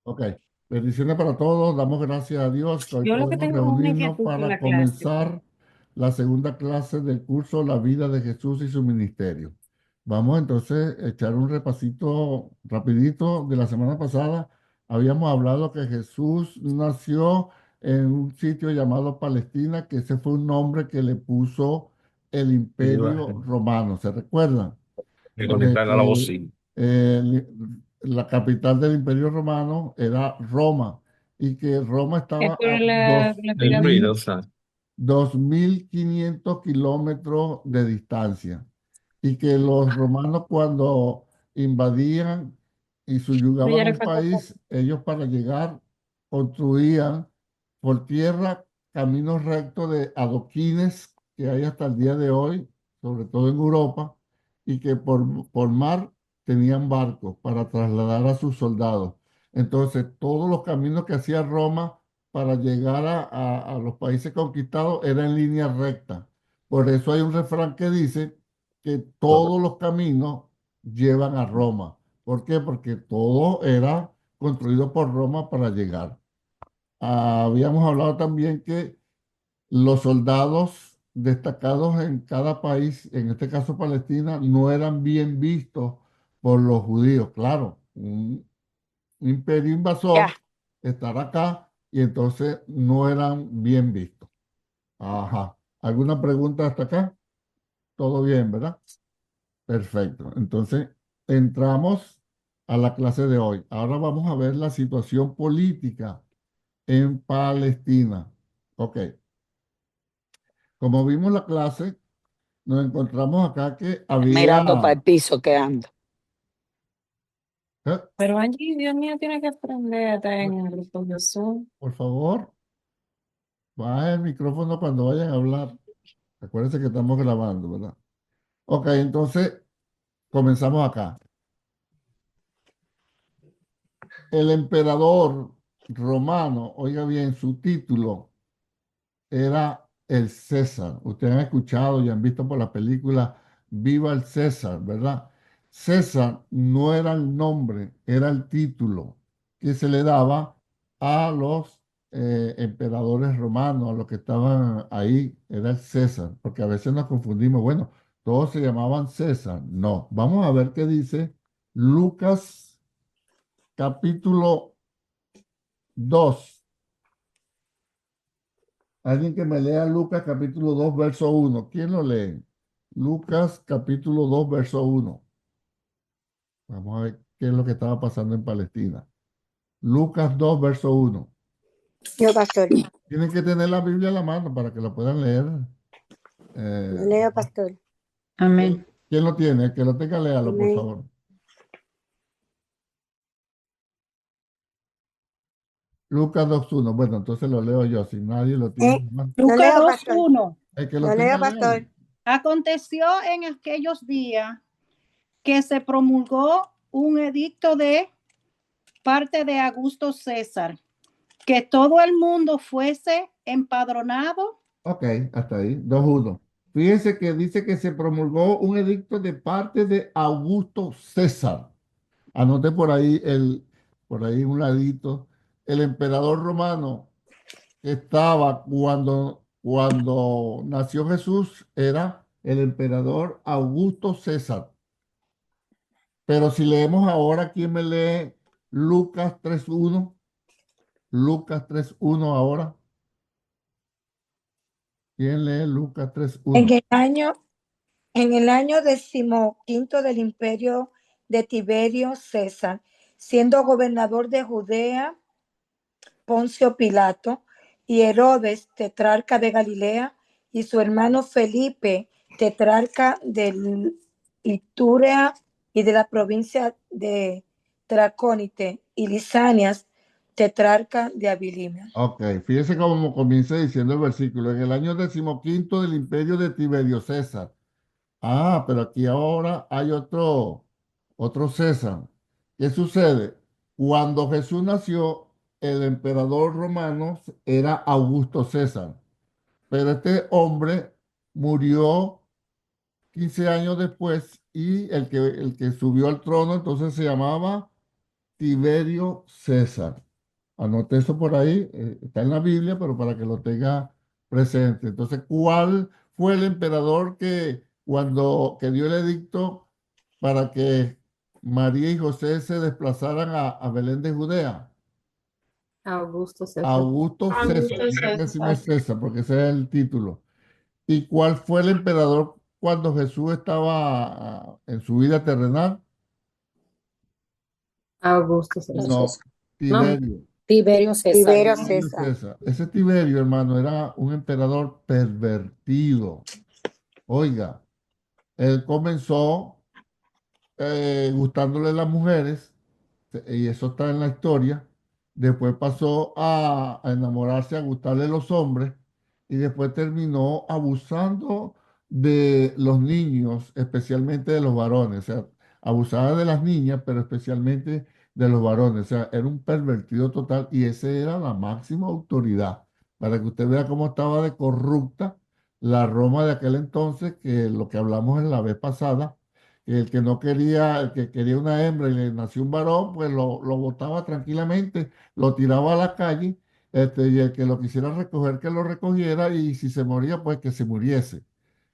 Ok, bendiciones para todos. Damos gracias a Dios que hoy Yo lo que podemos tengo es una reunirnos inquietud con para la clase. comenzar la segunda clase del curso La vida de Jesús y su ministerio. Vamos entonces a echar un repasito rapidito de la semana pasada. Habíamos hablado que Jesús nació en un sitio llamado Palestina, que ese fue un nombre que le puso el Imperio Romano. ¿Se recuerdan? Que De conectar a la que bocina. eh, la capital del Imperio Romano era Roma y que Roma Es estaba por a la El ruido, o pirámide. sea, 2.500 kilómetros de distancia y que los romanos cuando invadían y Pero subyugaban ya le un falta poco. país, ellos para llegar construían por tierra caminos rectos de adoquines que hay hasta el día de hoy, sobre todo en Europa, y que por mar tenían barcos para trasladar a sus soldados. Entonces, todos los caminos que hacía Roma para llegar a los países conquistados era en línea recta. Por eso hay un refrán que dice que todos los caminos llevan a Roma. ¿Por qué? Porque todo era construido por Roma para llegar. Habíamos hablado también que los soldados destacados en cada país, en este caso Palestina, no eran bien vistos por los judíos. Claro, un imperio Ya. invasor estar acá y entonces no eran bien vistos. Ajá. ¿Alguna pregunta hasta acá? Todo bien, ¿verdad? Perfecto. Entonces, entramos a la clase de hoy. Ahora vamos a ver la situación política en Palestina. Ok. Como vimos la clase, nos encontramos acá que había... Mirando para el piso que ando. Pero Angie, Dios mío, tiene que aprender a estar en el grupo de Zoom. Por favor, baja el micrófono cuando vayan a hablar. Acuérdense que estamos grabando, ¿verdad? Ok, entonces comenzamos acá. El emperador romano, oiga bien, su título era el César. Ustedes han escuchado y han visto por la película Viva el César, ¿verdad? César no era el nombre, era el título que se le daba a los emperadores romanos, a los que estaban ahí, era el César, porque a veces nos confundimos, bueno, todos se llamaban César. No, vamos a ver qué dice Lucas capítulo 2. Alguien que me lea Lucas capítulo 2 verso 1. ¿Quién lo lee? Lucas capítulo 2 verso 1. Vamos a ver qué es lo que estaba pasando en Palestina. Lucas 2 verso 1. Yo, pastor. Tienen que tener la Biblia a la mano para que la puedan leer. Yo Eh, leo, pastor. ¿quién, Amén. quién lo tiene? El que lo tenga, léalo, por Amén. favor. Lucas 2:1. Bueno, entonces lo leo yo. Si nadie lo tiene, ¿no? Lo Lucas leo, dos pastor. uno. El que lo Lo leo, tenga, léalo. pastor. Aconteció en aquellos días que se promulgó un edicto de parte de Augusto César, que todo el mundo fuese empadronado. Ok, hasta ahí. 2:1. Fíjense que dice que se promulgó un edicto de parte de Augusto César. Anote por ahí un ladito, el emperador romano que estaba cuando nació Jesús era el emperador Augusto César. Pero si leemos ahora, ¿quién me lee Lucas 3:1? Lucas 3:1 ahora. ¿Quién lee Lucas En 3:1? el año, en el año 15 del imperio de Tiberio César, siendo gobernador de Judea, Poncio Pilato y Herodes, tetrarca de Galilea, y su hermano Felipe, tetrarca de Iturea y de la provincia de Tracónite, y Lisanias, tetrarca de Abilima. Ok, fíjese cómo comienza diciendo el versículo. En el año 15 del imperio de Tiberio César. Ah, pero aquí ahora hay otro César. ¿Qué sucede? Cuando Jesús nació, el emperador romano era Augusto César, pero este hombre murió 15 años después y el que subió al trono entonces se llamaba Tiberio César. Anote eso por ahí, está en la Biblia, pero para que lo tenga presente. Entonces, ¿cuál fue el emperador que dio el edicto para que María y José se desplazaran a Belén de Judea? Augusto César. Augusto César, Augusto tiene que decirme César. César, porque ese es el título. ¿Y cuál fue el emperador cuando Jesús estaba en su vida terrenal? Augusto César. No, No, Tiberio. Tiberio César. Tiberio Tiberio César. César. Ese Tiberio, hermano, era un emperador pervertido. Oiga, él comenzó gustándole las mujeres, y eso está en la historia. Después pasó a enamorarse, a gustarle los hombres, y después terminó abusando de los niños, especialmente de los varones. O sea, abusaba de las niñas, pero especialmente de los varones. O sea, era un pervertido total y ese era la máxima autoridad. Para que usted vea cómo estaba de corrupta la Roma de aquel entonces, que lo que hablamos en la vez pasada, el que no quería, el que quería una hembra y le nació un varón, pues lo botaba tranquilamente, lo tiraba a la calle, y el que lo quisiera recoger, que lo recogiera, y si se moría, pues que se muriese.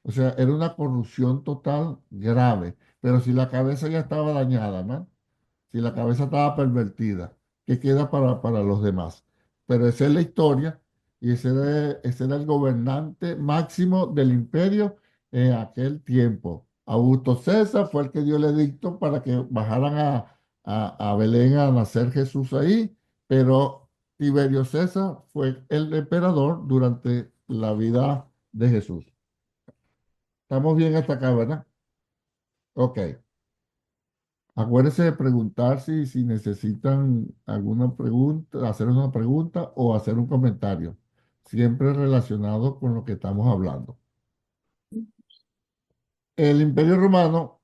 O sea, era una corrupción total grave, pero si la cabeza ya estaba dañada, ¿no? Si la cabeza estaba pervertida, ¿qué queda para los demás? Pero esa es la historia y ese era el gobernante máximo del imperio en aquel tiempo. Augusto César fue el que dio el edicto para que bajaran a Belén a nacer Jesús ahí, pero Tiberio César fue el emperador durante la vida de Jesús. ¿Estamos bien hasta acá, verdad? Ok. Acuérdense de preguntar si necesitan alguna pregunta, hacer una pregunta o hacer un comentario, siempre relacionado con lo que estamos hablando. El Imperio Romano,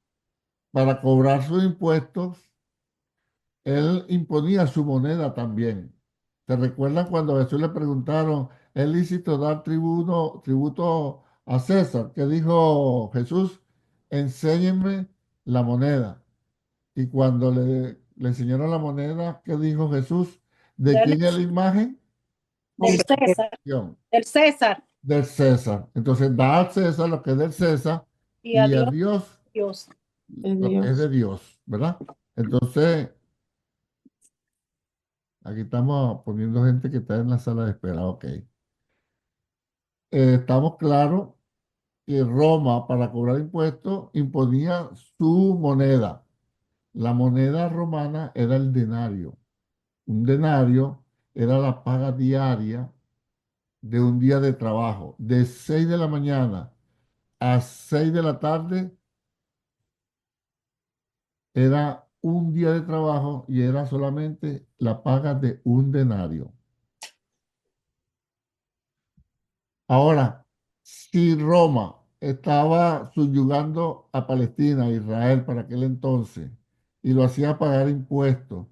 para cobrar sus impuestos, él imponía su moneda también. ¿Se recuerdan cuando a Jesús le preguntaron, ¿es lícito dar tributo a César? ¿Qué dijo Jesús? Enséñenme la moneda. Y cuando le enseñaron la moneda, ¿qué dijo Jesús? ¿De Del, quién es la imagen? del César. Dios, Del César. del César. Entonces, da al César lo que es del César Y a y a Dios, Dios Dios. lo que es de Dios, ¿verdad? Entonces, aquí estamos poniendo gente que está en la sala de espera, ok. Estamos claros que Roma, para cobrar impuestos, imponía su moneda. La moneda romana era el denario. Un denario era la paga diaria de un día de trabajo. De 6 de la mañana a 6 de la tarde era un día de trabajo y era solamente la paga de un denario. Ahora, si Roma estaba subyugando a Palestina, a Israel para aquel entonces, y lo hacía pagar impuestos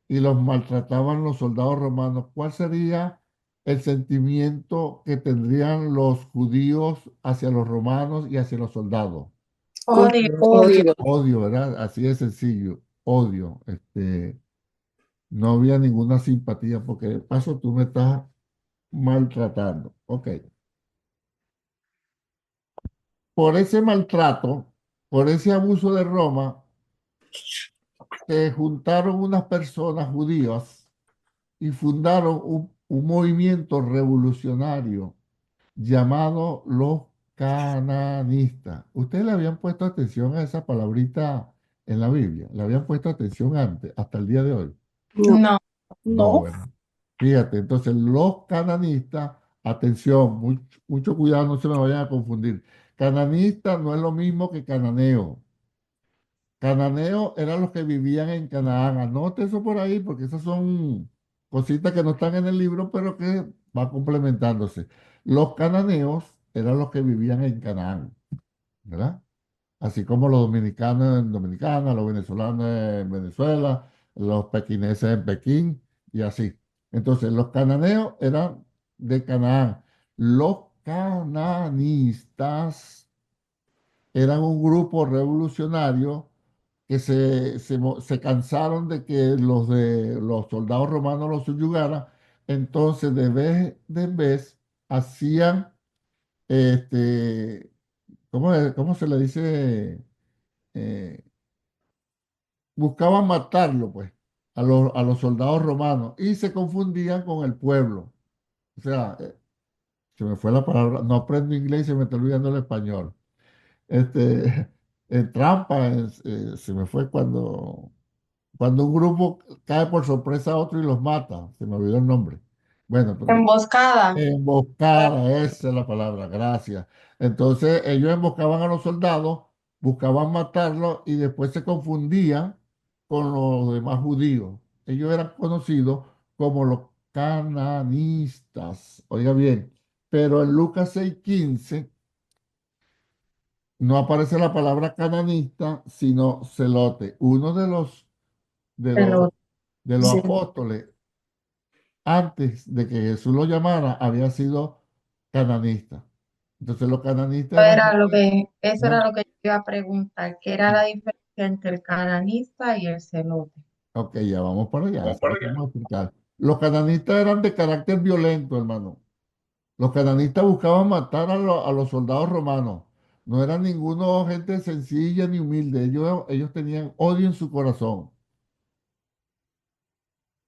y los maltrataban los soldados romanos, ¿cuál sería el sentimiento que tendrían los judíos hacia los romanos y hacia los soldados? odio. Odio. Odio, ¿verdad? Así de sencillo, odio. No había ninguna simpatía porque de paso tú me estás maltratando. Ok. Por ese maltrato, por ese abuso de Roma, se juntaron unas personas judías y fundaron un movimiento revolucionario llamado los cananistas. ¿Ustedes le habían puesto atención a esa palabrita en la Biblia? ¿Le habían puesto atención antes, hasta el día de hoy? No. No. No, No. bueno. Fíjate, entonces los cananistas, atención, mucho cuidado, no se me vayan a confundir. Cananista no es lo mismo que cananeo. Cananeo eran los que vivían en Canaán. Anote eso por ahí porque esas son cositas que no están en el libro, pero que va complementándose. Los cananeos eran los que vivían en Canaán, ¿verdad? Así como los dominicanos en Dominicana, los venezolanos en Venezuela, los pequineses en Pekín y así. Entonces, los cananeos eran de Canaán. Los cananistas eran un grupo revolucionario que se cansaron de que los soldados romanos los subyugaran, entonces de vez en vez hacían, este, ¿cómo se le dice? Eh, Buscaban matarlo, pues, a los soldados romanos y se confundían con el pueblo. O sea, se me fue la palabra, no aprendo inglés y se me está olvidando el español. Este, en trampa, se me fue cuando un grupo cae por sorpresa a otro y los mata, se me olvidó el nombre. Bueno, pero Emboscada. emboscada, esa es la palabra, gracias. Entonces ellos emboscaban a los soldados, buscaban matarlos y después se confundían con los demás judíos. Ellos eran conocidos como los cananistas. Oiga bien, pero en Lucas 6:15 no aparece la palabra cananista, sino celote. Uno de los, Pero de los sí. apóstoles, antes de que Jesús lo llamara, había sido cananista. Entonces los cananistas eran gente, Eso era eran- lo que yo iba a preguntar, ¿qué era la diferencia entre el cananista y el celote? ok, ya vamos para allá, eso es lo que vamos a explicar. Los cananistas eran de carácter violento, hermano. Los cananistas buscaban matar a los soldados romanos. No eran ninguno gente sencilla ni humilde. Ellos tenían odio en su corazón.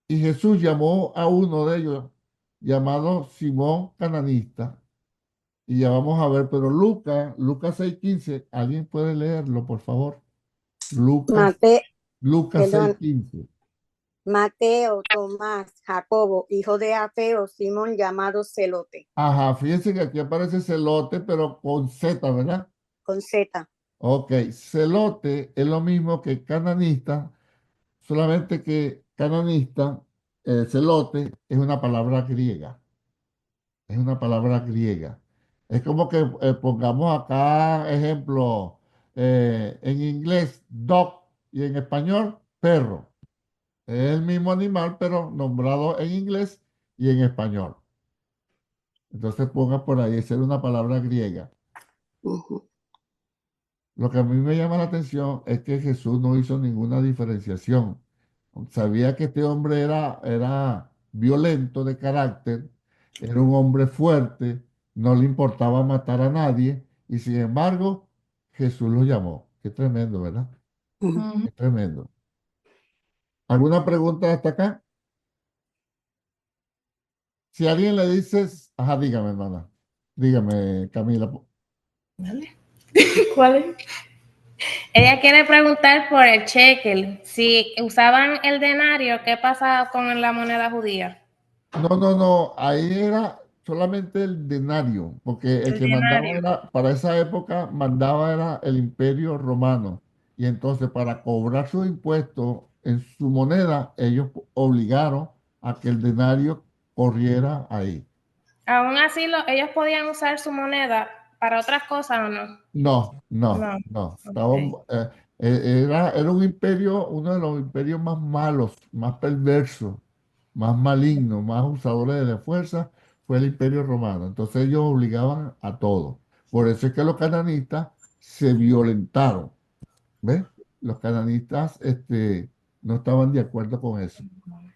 Y Jesús llamó a uno de ellos, llamado Simón Cananista. Y ya vamos a ver, pero Lucas 6:15, ¿alguien puede leerlo, por favor? Lucas, Mate, Lucas seis perdón, quince. Mateo, Tomás, Jacobo, hijo de Alfeo, Simón llamado Celote, Ajá, fíjense que aquí aparece celote, pero con Z, ¿verdad? con Z. Ok, celote es lo mismo que cananista, solamente que cananista, celote, es una palabra griega. Es una palabra griega. Es como que pongamos acá ejemplo, en inglés dog y en español perro. Es el mismo animal, pero nombrado en inglés y en español. Entonces ponga por ahí, esa es una palabra griega. Ujú, Lo que a mí me llama la atención es que Jesús no hizo ninguna diferenciación. Sabía que este hombre era violento de carácter, era un hombre fuerte, no le importaba matar a nadie y sin embargo Jesús lo llamó. Qué tremendo, ¿verdad? ujú. Ujú. Qué tremendo. ¿Alguna pregunta hasta acá? Si alguien le dices, ajá, dígame, hermana. Dígame, Camila. Dale. ¿Cuál es? Ella quiere preguntar por el shekel. Si usaban el denario, ¿qué pasaba con la moneda judía? No, no, no, ahí era solamente el denario, porque el El que mandaba denario. era, para esa época, mandaba era el Imperio Romano. Y entonces para cobrar sus impuestos en su moneda, ellos obligaron a que el denario corriera ahí. Aún así, ellos podían usar su moneda para otras cosas o no. No, no, No. no. Ok. Era un imperio, uno de los imperios más malos, más perversos, más malignos, más usadores de la fuerza, fue el Imperio Romano. Entonces ellos obligaban a todo. Por eso es que los cananistas se violentaron. ¿Ves? Los cananistas no estaban de acuerdo con eso.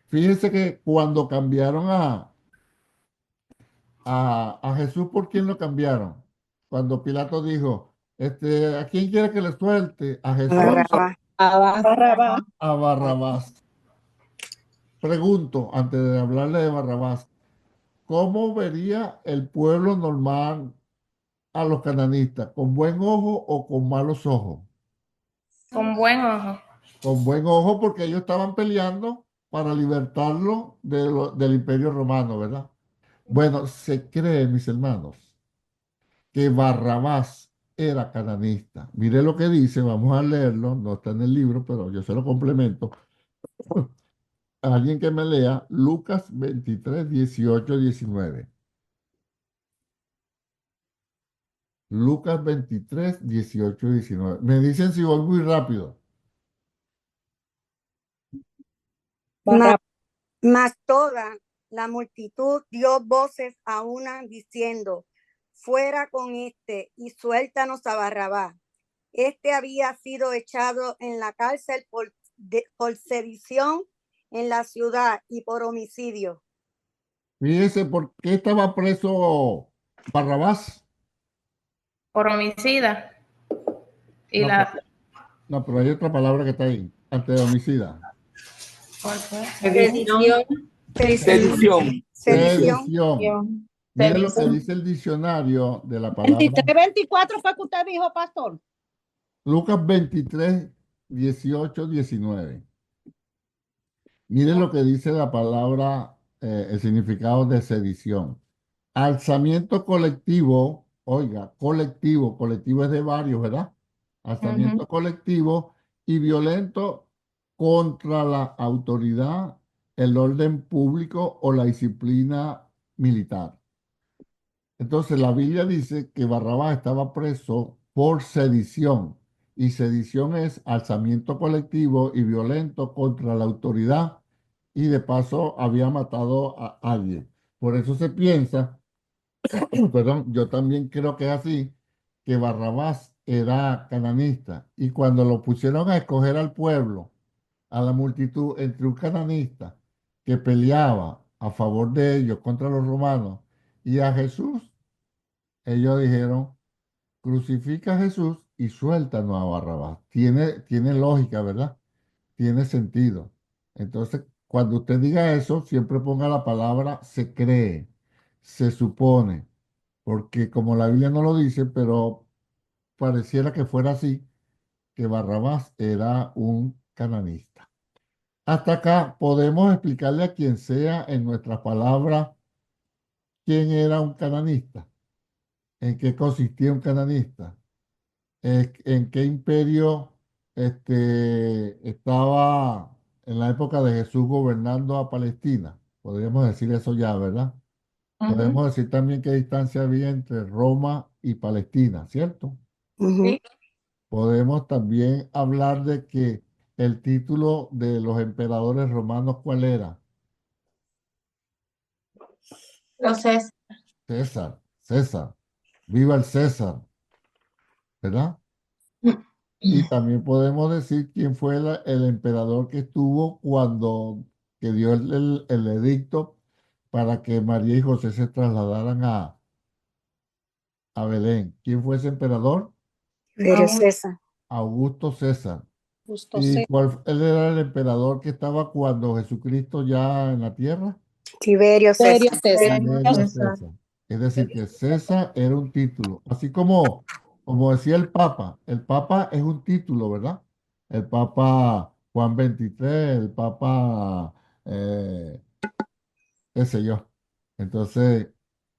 Fíjense que cuando cambiaron a Jesús, ¿por quién lo cambiaron? Cuando Pilato dijo, ¿a quién quiere que le suelte? ¿A Jesús? Barrabás. Barrabás. A Barrabás. Pregunto, antes de hablarle de Barrabás, ¿cómo vería el pueblo normal a los cananistas? ¿Con buen ojo o con malos ojos? Con buen ojo. Con buen ojo porque ellos estaban peleando para libertarlo del Imperio Romano, ¿verdad? Bueno, se cree, mis hermanos, que Barrabás era cananista. Mire lo que dice, vamos a leerlo, no está en el libro, pero yo se lo complemento. Alguien que me lea Lucas 23, 18, 19. Lucas 23, 18, 19. Me dicen si voy muy rápido. Mas, Barrabás. mas toda la multitud dio voces a una diciendo, fuera con este y suéltanos a Barrabás. Este había sido echado en la cárcel por sedición en la ciudad y por homicidio. Fíjese por qué estaba preso Barrabás. Por homicida. Y No, la... no, pero hay otra palabra que está ahí, antes de homicida. ¿Cuál fue? Sedición. Sedición. Sedición. Mire lo que Sedición. dice el diccionario de la palabra 23, 24 fue que usted dijo, pastor. Lucas 23, 18, 19. Mire lo que dice la palabra, el significado de sedición. Alzamiento colectivo, oiga, colectivo, colectivo es de varios, ¿verdad? Alzamiento colectivo y violento contra la autoridad, el orden público o la disciplina militar. Entonces la Biblia dice que Barrabás estaba preso por sedición y sedición es alzamiento colectivo y violento contra la autoridad y de paso había matado a alguien. Por eso se piensa, perdón, yo también creo que es así, que Barrabás era cananista y cuando lo pusieron a escoger al pueblo, a la multitud, entre un cananista que peleaba a favor de ellos contra los romanos y a Jesús, ellos dijeron, crucifica a Jesús y suéltanos a Barrabás. Tiene lógica, ¿verdad? Tiene sentido. Entonces, cuando usted diga eso, siempre ponga la palabra se cree, se supone, porque como la Biblia no lo dice, pero pareciera que fuera así, que Barrabás era un cananista. Hasta acá podemos explicarle a quien sea en nuestras palabras quién era un cananista, en qué consistía un cananista, en qué imperio estaba en la época de Jesús gobernando a Palestina. Podríamos decir eso ya, ¿verdad? Podemos decir también qué distancia había entre Roma y Palestina, ¿cierto? Sí. Podemos también hablar de que el título de los emperadores romanos, ¿cuál era? Los es. César, César. Viva el César, ¿verdad? Y también podemos decir quién fue el emperador que estuvo cuando que dio el edicto para que María y José se trasladaran a Belén. ¿Quién fue ese emperador? Pero César. Augusto César. Justo ¿Y sé. él era el emperador que estaba cuando Jesucristo ya en la tierra? Tiberio Serio, César. César. Tiberio César. César. Es decir, que César era un título. Así como decía el Papa es un título, ¿verdad? El Papa Juan 23, el Papa, qué sé yo. Entonces,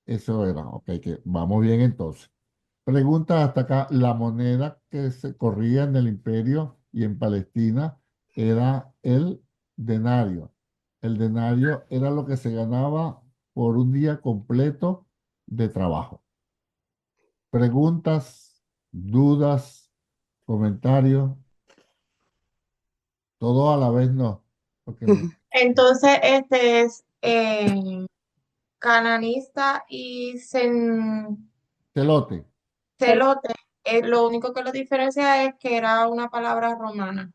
eso era. Ok, que vamos bien entonces. Pregunta hasta acá, la moneda que se corría en el imperio y en Palestina era el denario. El denario era lo que se ganaba por un día completo de trabajo. Preguntas, dudas, comentarios, todo a la vez no. Porque Entonces, este es cananista y celote, celote. Lo único que lo diferencia es que era una palabra romana,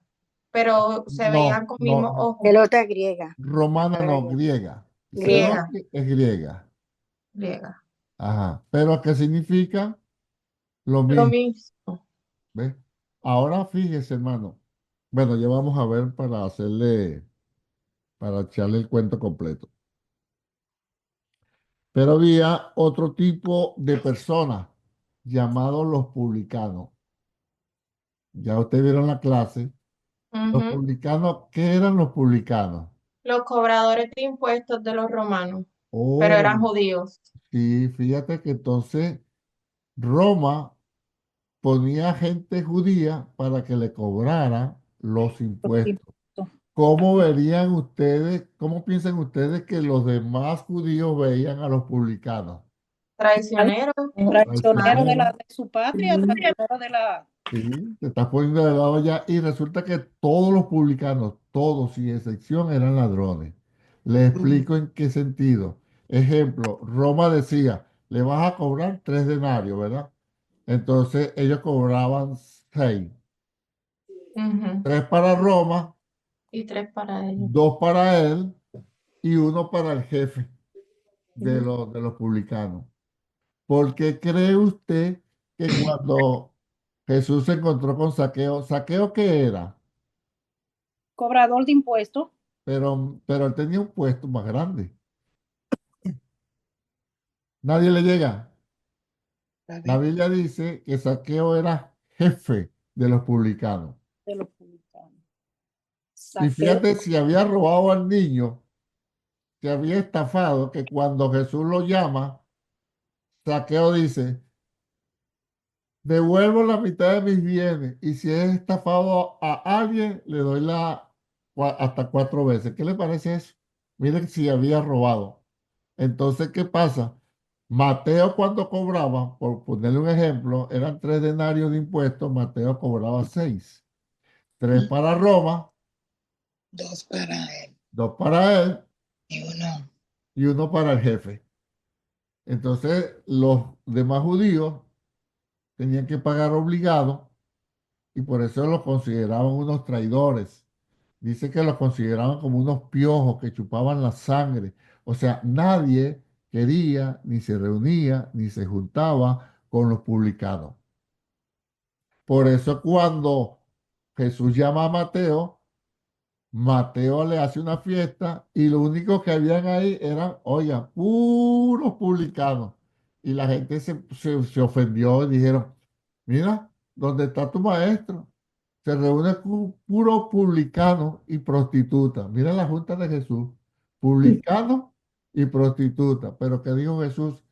pero se veían no, con mismos no, ojos. Pelota griega. romana no, griega. Griega. Celote es griega. Griega. Ajá. Pero ¿qué significa? Lo Lo mismo. mismo. ¿Ves? Ahora fíjese, hermano. Bueno, ya vamos a ver para echarle el cuento completo. Pero había otro tipo de personas llamados los publicanos. Ya ustedes vieron la clase. Los Ujú. publicanos, ¿qué eran los publicanos? Los cobradores de impuestos de los romanos, pero Oh, eran judíos. sí, fíjate que entonces Roma ponía gente judía para que le cobrara los impuestos. ¿Cómo verían ustedes, cómo piensan ustedes que los demás judíos veían a los publicanos? Traicioneros. Traicionero de, Traicioneros, de su patria, traicionero de la... sí, te estás poniendo de lado ya y resulta que todos los publicanos, todos sin excepción, eran ladrones. Les explico en qué sentido. Ejemplo, Roma decía, le vas a cobrar 3 denarios, ¿verdad? Entonces ellos cobraban 6. Ujú. 3 para Roma, Y 3 para ellos. 2 para él y 1 para el jefe de los publicanos. ¿Por qué cree usted que cuando Jesús se encontró con Saqueo, ¿Saqueo qué era? Cobrador de impuestos. Pero él tenía un puesto más grande. Nadie le llega. La Biblia dice que Saqueo era jefe de los publicanos. De los publicanos. Y Saqueo. fíjate si había robado al niño, se había estafado, que cuando Jesús lo llama, Saqueo dice, devuelvo la mitad de mis bienes y si he estafado a alguien, le doy hasta 4 veces. ¿Qué le parece eso? Miren si había robado. Entonces, ¿qué pasa? Mateo cuando cobraba, por ponerle un ejemplo, eran 3 denarios de impuestos, Mateo cobraba 6. 3 para Roma, 2 para él 2 para él y 1. y 1 para el jefe. Entonces, los demás judíos tenían que pagar obligados y por eso los consideraban unos traidores. Dice que los consideraban como unos piojos que chupaban la sangre. O sea, nadie quería, ni se reunía, ni se juntaba con los publicanos. Por eso cuando Jesús llama a Mateo, Mateo le hace una fiesta y lo único que habían ahí eran, oiga, puros publicanos. Y la gente se ofendió y dijeron, mira, ¿dónde está tu maestro? Se reúne con puro publicano y prostituta. Mira la junta de Jesús, publicano y prostituta. Pero ¿qué dijo Jesús?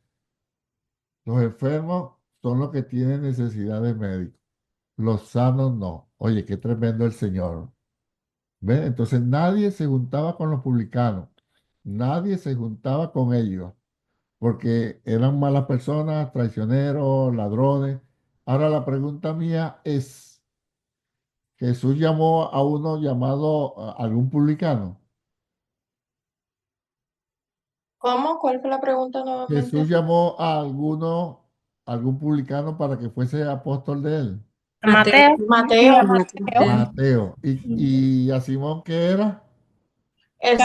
Los enfermos son los que tienen necesidad de médico. Los sanos no. Oye, qué tremendo el Señor. ¿Ve? Entonces nadie se juntaba con los publicanos. Nadie se juntaba con ellos porque eran malas personas, traicioneros, ladrones. Ahora la pregunta mía es, Jesús llamó a uno llamado algún publicano. ¿Cómo? ¿Cuál fue la pregunta nuevamente? Jesús llamó a algún publicano para que fuese apóstol de él. Mateo. Mateo, Mateo. Y a Simón, ¿qué era? el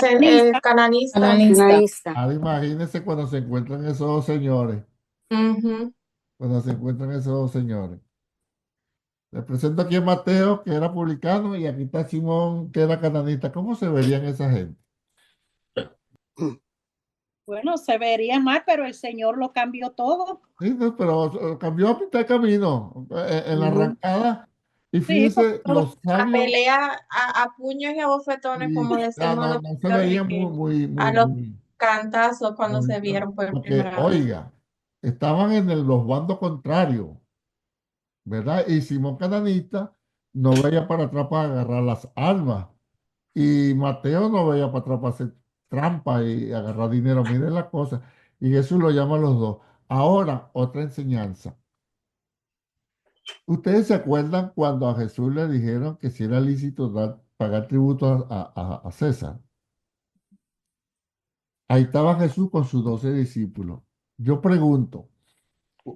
cananista. Cananista. Ahora imagínense cuando se encuentran esos dos señores. Ujú. Cuando se encuentran esos dos señores. Les presento aquí a Mateo, que era publicano, y aquí está Simón, que era cananista. ¿Cómo se verían esa gente? Bueno, se vería mal, pero el Señor lo cambió todo. Sí, no, pero cambió a mitad de camino, en la arrancada. Y Sí, fíjense, porque los A sabios, pelea, a puños y a bofetones, y, como ya decimos no, los no se veían puertorriqueños, muy, a los cantazos cuando se muy- vieron por porque, primera vez. oiga, estaban en los bandos contrarios, ¿verdad? Y Simón Cananista no veía para atrás para agarrar las armas. Y Mateo no veía para atrás para hacer trampa y agarrar dinero. Miren la cosa. Y Jesús lo llama a los dos. Ahora, otra enseñanza. ¿Ustedes se acuerdan cuando a Jesús le dijeron que si era lícito pagar tributo a César? Ahí estaba Jesús con sus 12 discípulos. Yo pregunto,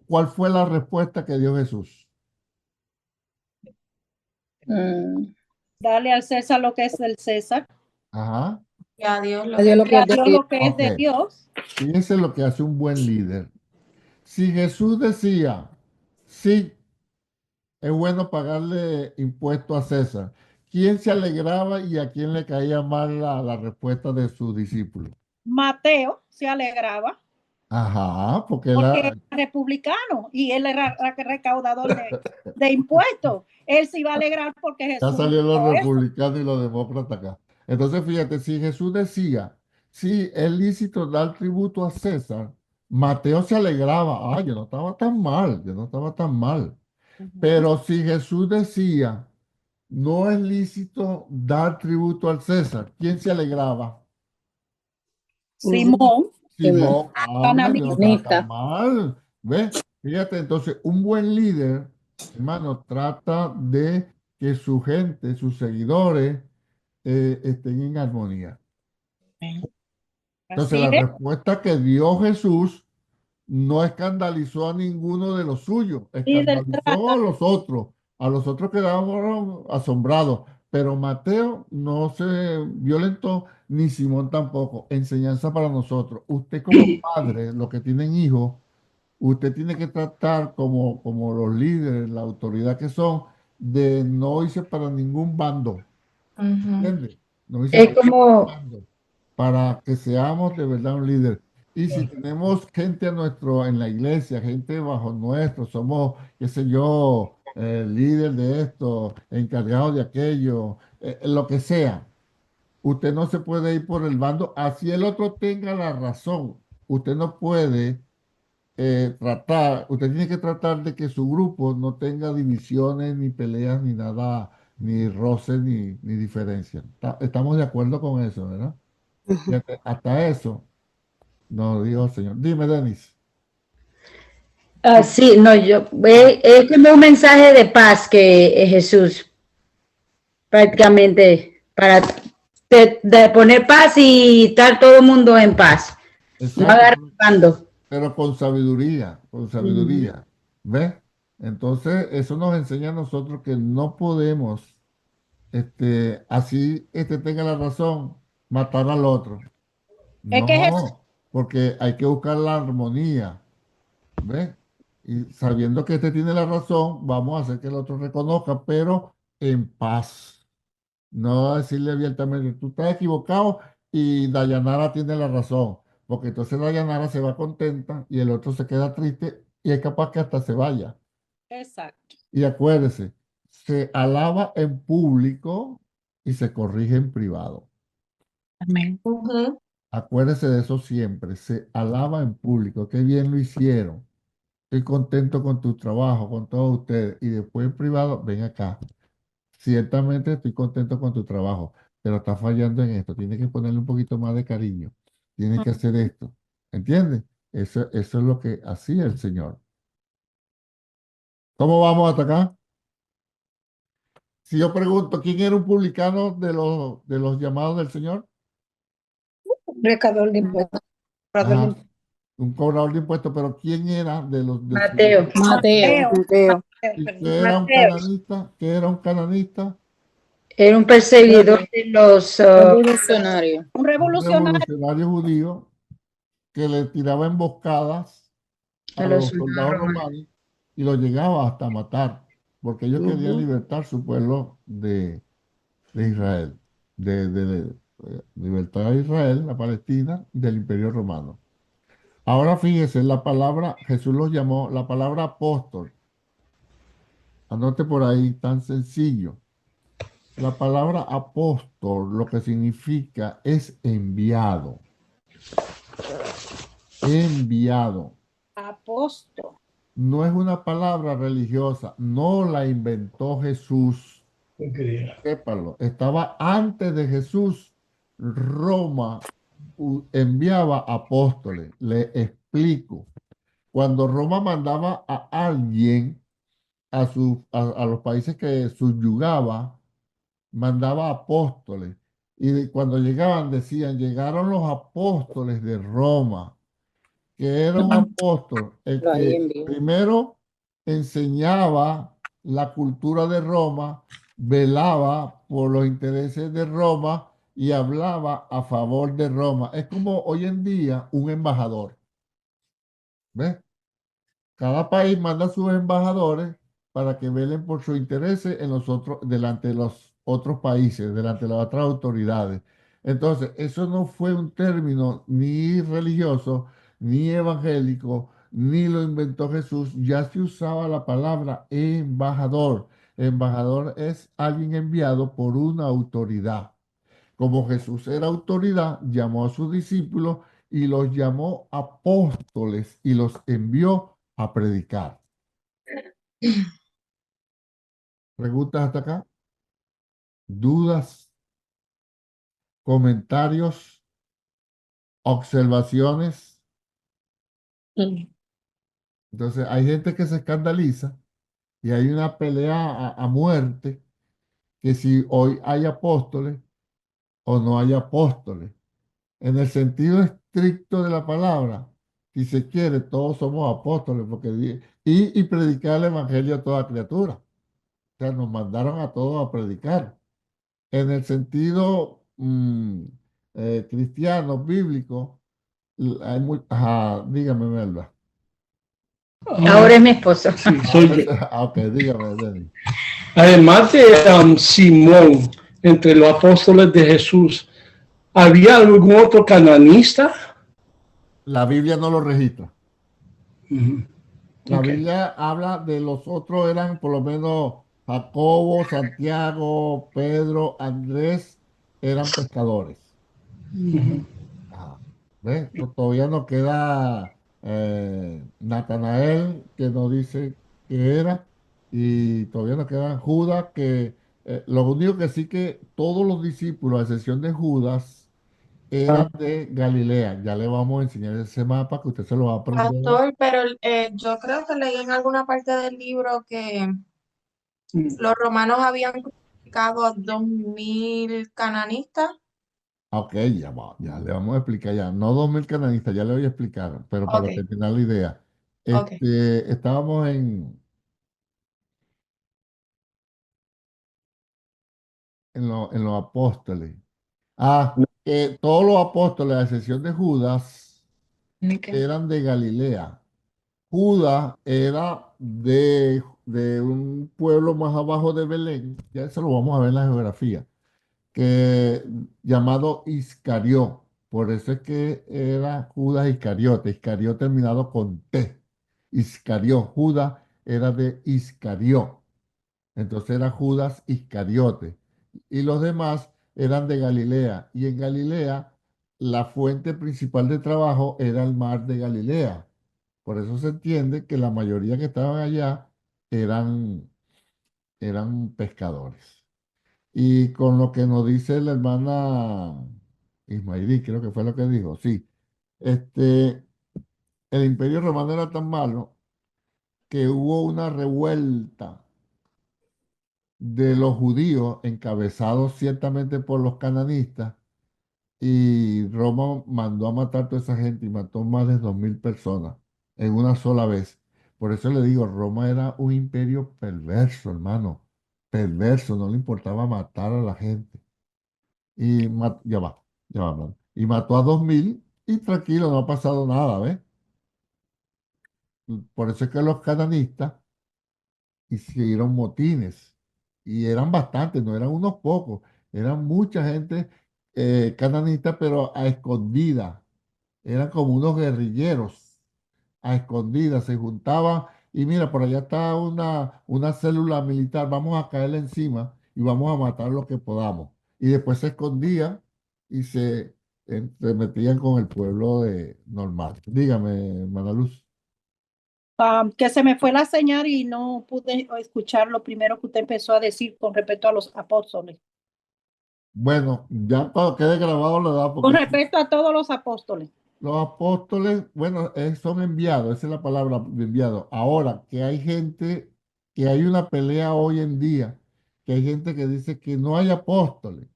¿cuál fue la respuesta que dio Jesús? dale al César lo que es del César, Ajá. Y a Dios lo A Dios que lo que y a es de Dios Dios. lo que es de Ok. Dios. Fíjense lo que hace un buen líder. Si Jesús decía, sí, es bueno pagarle impuesto a César, ¿quién se alegraba y a quién le caía mal la respuesta de sus discípulos? Mateo se alegraba Ajá, porque porque era republicano y él era recaudador de impuestos. Él se iba a alegrar porque ya Jesús salieron los hizo eso. republicanos y los demócratas acá. Entonces, fíjate, si Jesús decía, sí, es lícito dar tributo a César, Mateo se alegraba, yo no estaba tan mal, yo no estaba tan mal. Pero si Jesús decía, no es lícito dar tributo al César, ¿quién se alegraba? Simón, Simón, yo no estaba tan Cananista. mal. ¿Ves? Fíjate, entonces, un buen líder, hermano, trata de que su gente, sus seguidores, estén en armonía. Entonces, así la es. respuesta que dio Jesús no escandalizó a ninguno de los suyos, Y del escandalizó a los otros, A los otros quedaron asombrados, pero Mateo no se violentó, ni Simón tampoco. Enseñanza para nosotros. Usted como padre, los que tienen hijos, usted tiene que tratar como los líderes, la autoridad que son, de no irse para ningún bando. Ujú. ¿Entiende? No irse Es para ningún como, bando, para que seamos de verdad un líder. Y si tenemos gente en la iglesia, gente bajo nuestro, somos, qué sé yo, líder de esto, encargado de aquello, lo que sea, usted no se puede ir por el bando, así el otro tenga la razón. Usted no puede usted tiene que tratar de que su grupo no tenga divisiones, ni peleas, ni nada, ni roces, ni diferencias. Estamos de acuerdo con eso, ¿verdad? Y hasta eso nos dijo el Señor. Dime, Denis. sí, no, es como un mensaje de paz que Jesús prácticamente para de poner paz y estar todo el mundo en paz, no Exacto, agarrando. pero con sabiduría, con sabiduría. ¿Ves? Entonces, eso nos enseña a nosotros que no podemos, así tenga la razón, matar al otro. Es que Jesús, No, porque hay que buscar la armonía, ¿ves? Y sabiendo que este tiene la razón, vamos a hacer que el otro reconozca, pero en paz. No decirle abiertamente, tú estás equivocado y Dayanara tiene la razón, porque entonces Dayanara se va contenta y el otro se queda triste y es capaz que hasta se vaya. exacto. Y acuérdese, se alaba en público y se corrige en privado. Amén. Ujú. Acuérdese de eso siempre. Se alaba en público. Qué bien lo hicieron. Estoy contento con tu trabajo, con todos ustedes. Y después en privado, ven acá. Ciertamente estoy contento con tu trabajo, pero está fallando en esto. Tienes que ponerle un poquito más de cariño. Tienes que hacer esto. ¿Entiendes? Eso es lo que hacía el Señor. ¿Cómo vamos hasta acá? Si yo pregunto, ¿quién era un publicano de los llamados del Señor? Recaudador de impuestos. Cobrador de Ajá, impuestos. un cobrador de impuestos, pero ¿quién era de los de su Mateo. Mateo. Mateo. ¿Y Perdón. qué era un Mateo cananista? ¿Qué era un cananista? era un perseguidor de los Revolucionario. Un Un revolucionario. revolucionario judío que le tiraba emboscadas de a los los soldados soldados romanos. romanos y los llegaba hasta matar, porque ellos querían Ujú. libertar su pueblo de Israel, libertar a Israel, a Palestina, del Imperio Romano. Ahora fíjese, la palabra, Jesús los llamó la palabra apóstol. Anote por ahí, tan sencillo. La palabra apóstol lo que significa es enviado, enviado. Apóstol. No es una palabra religiosa, no la inventó Jesús. Sépalo, estaba antes de Jesús. Roma enviaba apóstoles. Le explico. Cuando Roma mandaba a alguien a los países que subyugaba, mandaba apóstoles. Y cuando llegaban decían, llegaron los apóstoles de Roma, que era un apóstol, el Ahí que envió. primero enseñaba la cultura de Roma, velaba por los intereses de Roma y hablaba a favor de Roma. Es como hoy en día un embajador. ¿Ves? Cada país manda sus embajadores para que velen por sus intereses delante de los otros países, delante de las otras autoridades. Entonces, eso no fue un término ni religioso, ni evangélico, ni lo inventó Jesús. Ya se usaba la palabra embajador. Embajador es alguien enviado por una autoridad. Como Jesús era autoridad, llamó a sus discípulos y los llamó apóstoles y los envió a predicar. ¿Preguntas hasta acá? ¿Dudas? ¿Comentarios? ¿Observaciones? Entonces, hay gente que se escandaliza y hay una pelea a muerte que si hoy hay apóstoles o no hay apóstoles. En el sentido estricto de la palabra, si se quiere, todos somos apóstoles, porque y predicar el evangelio a toda criatura. sea, nos mandaron a todos a predicar. En el sentido cristiano, bíblico, ajá, dígame, Melba. Ahora es mi esposo. Sí, soy yo. Ok, dígame, Denis. Además de Simón, entre los apóstoles de Jesús, ¿había algún otro cananista? La Biblia no lo registra. La Ok. Biblia habla de los otros, eran por lo menos Jacobo, Santiago, Pedro, Andrés, eran pescadores. Ajá. ¿Ves? Todavía nos queda Natanael, que nos dice que era, y todavía nos queda Judas, que lo único que sí que todos los discípulos, a excepción de Judas, eran de Galilea. Ya le vamos a enseñar ese mapa que usted se lo va a aprender. Pastor, pero yo creo que leí en alguna parte del libro que los romanos habían crucificado a 2000 cananistas. Ok, ya le vamos a explicar ya. No 2000 cananistas, ya le voy a explicar, pero para Ok, terminar la idea. ok. Estábamos en los apóstoles. Que todos los apóstoles, a excepción de Judas, eran de Galilea. Judas era de un pueblo más abajo de Belén, ya eso lo vamos a ver en la geografía, que llamado Iscarió. Por eso es que era Judas Iscariote, Iscarió terminado con T. Iscarió, Judas era de Iscarió. Entonces era Judas Iscariote. Y los demás eran de Galilea. Y en Galilea, la fuente principal de trabajo era el mar de Galilea. Por eso se entiende que la mayoría que estaban allá eran, eran pescadores. Y con lo que nos dice la hermana Ismailí, creo que fue lo que dijo, sí. El Imperio Romano era tan malo que hubo una revuelta de los judíos, encabezados ciertamente por los cananistas, y Roma mandó a matar a toda esa gente y mató más de 2000 personas en una sola vez. Por eso le digo, Roma era un imperio perverso, hermano, perverso, no le importaba matar a la gente. Y ya va, hermano. Y mató a 2000 y tranquilo, no ha pasado nada, ¿ves? Por eso es que los cananistas hicieron motines y eran bastantes, no eran unos pocos, eran mucha gente cananista, pero a escondidas, eran como unos guerrilleros, a escondidas, se juntaban y mira, por allá está una célula militar, vamos a caerle encima y vamos a matar lo que podamos. Y después se escondían y se metían con el pueblo normal. Dígame, hermana Luz. Que se me fue la señal y no pude escuchar lo primero que usted empezó a decir con respecto a los apóstoles. Bueno, ya cuando quede grabado le da Con porque respecto a todos los apóstoles. los apóstoles, bueno, son enviados, esa es la palabra de enviado. Ahora, que hay gente, que hay una pelea hoy en día, que hay gente que dice que no hay apóstoles,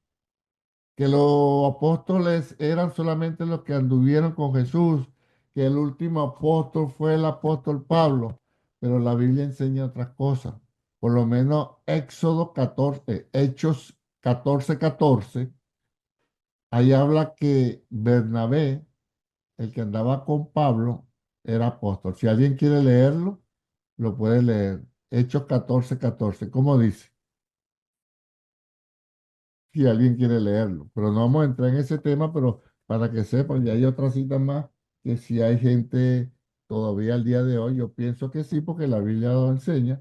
que los apóstoles eran solamente los que anduvieron con Jesús, que el último apóstol fue el apóstol Pablo, pero la Biblia enseña otras cosas. Por lo menos Éxodo 14, Hechos 14:14, ahí habla que Bernabé, el que andaba con Pablo, era apóstol. Si alguien quiere leerlo, lo puede leer. Hechos 14:14, ¿cómo dice? Si alguien quiere leerlo. Pero no vamos a entrar en ese tema, pero para que sepan, ya hay otras citas más que si hay gente todavía al día de hoy, yo pienso que sí, porque la Biblia lo enseña.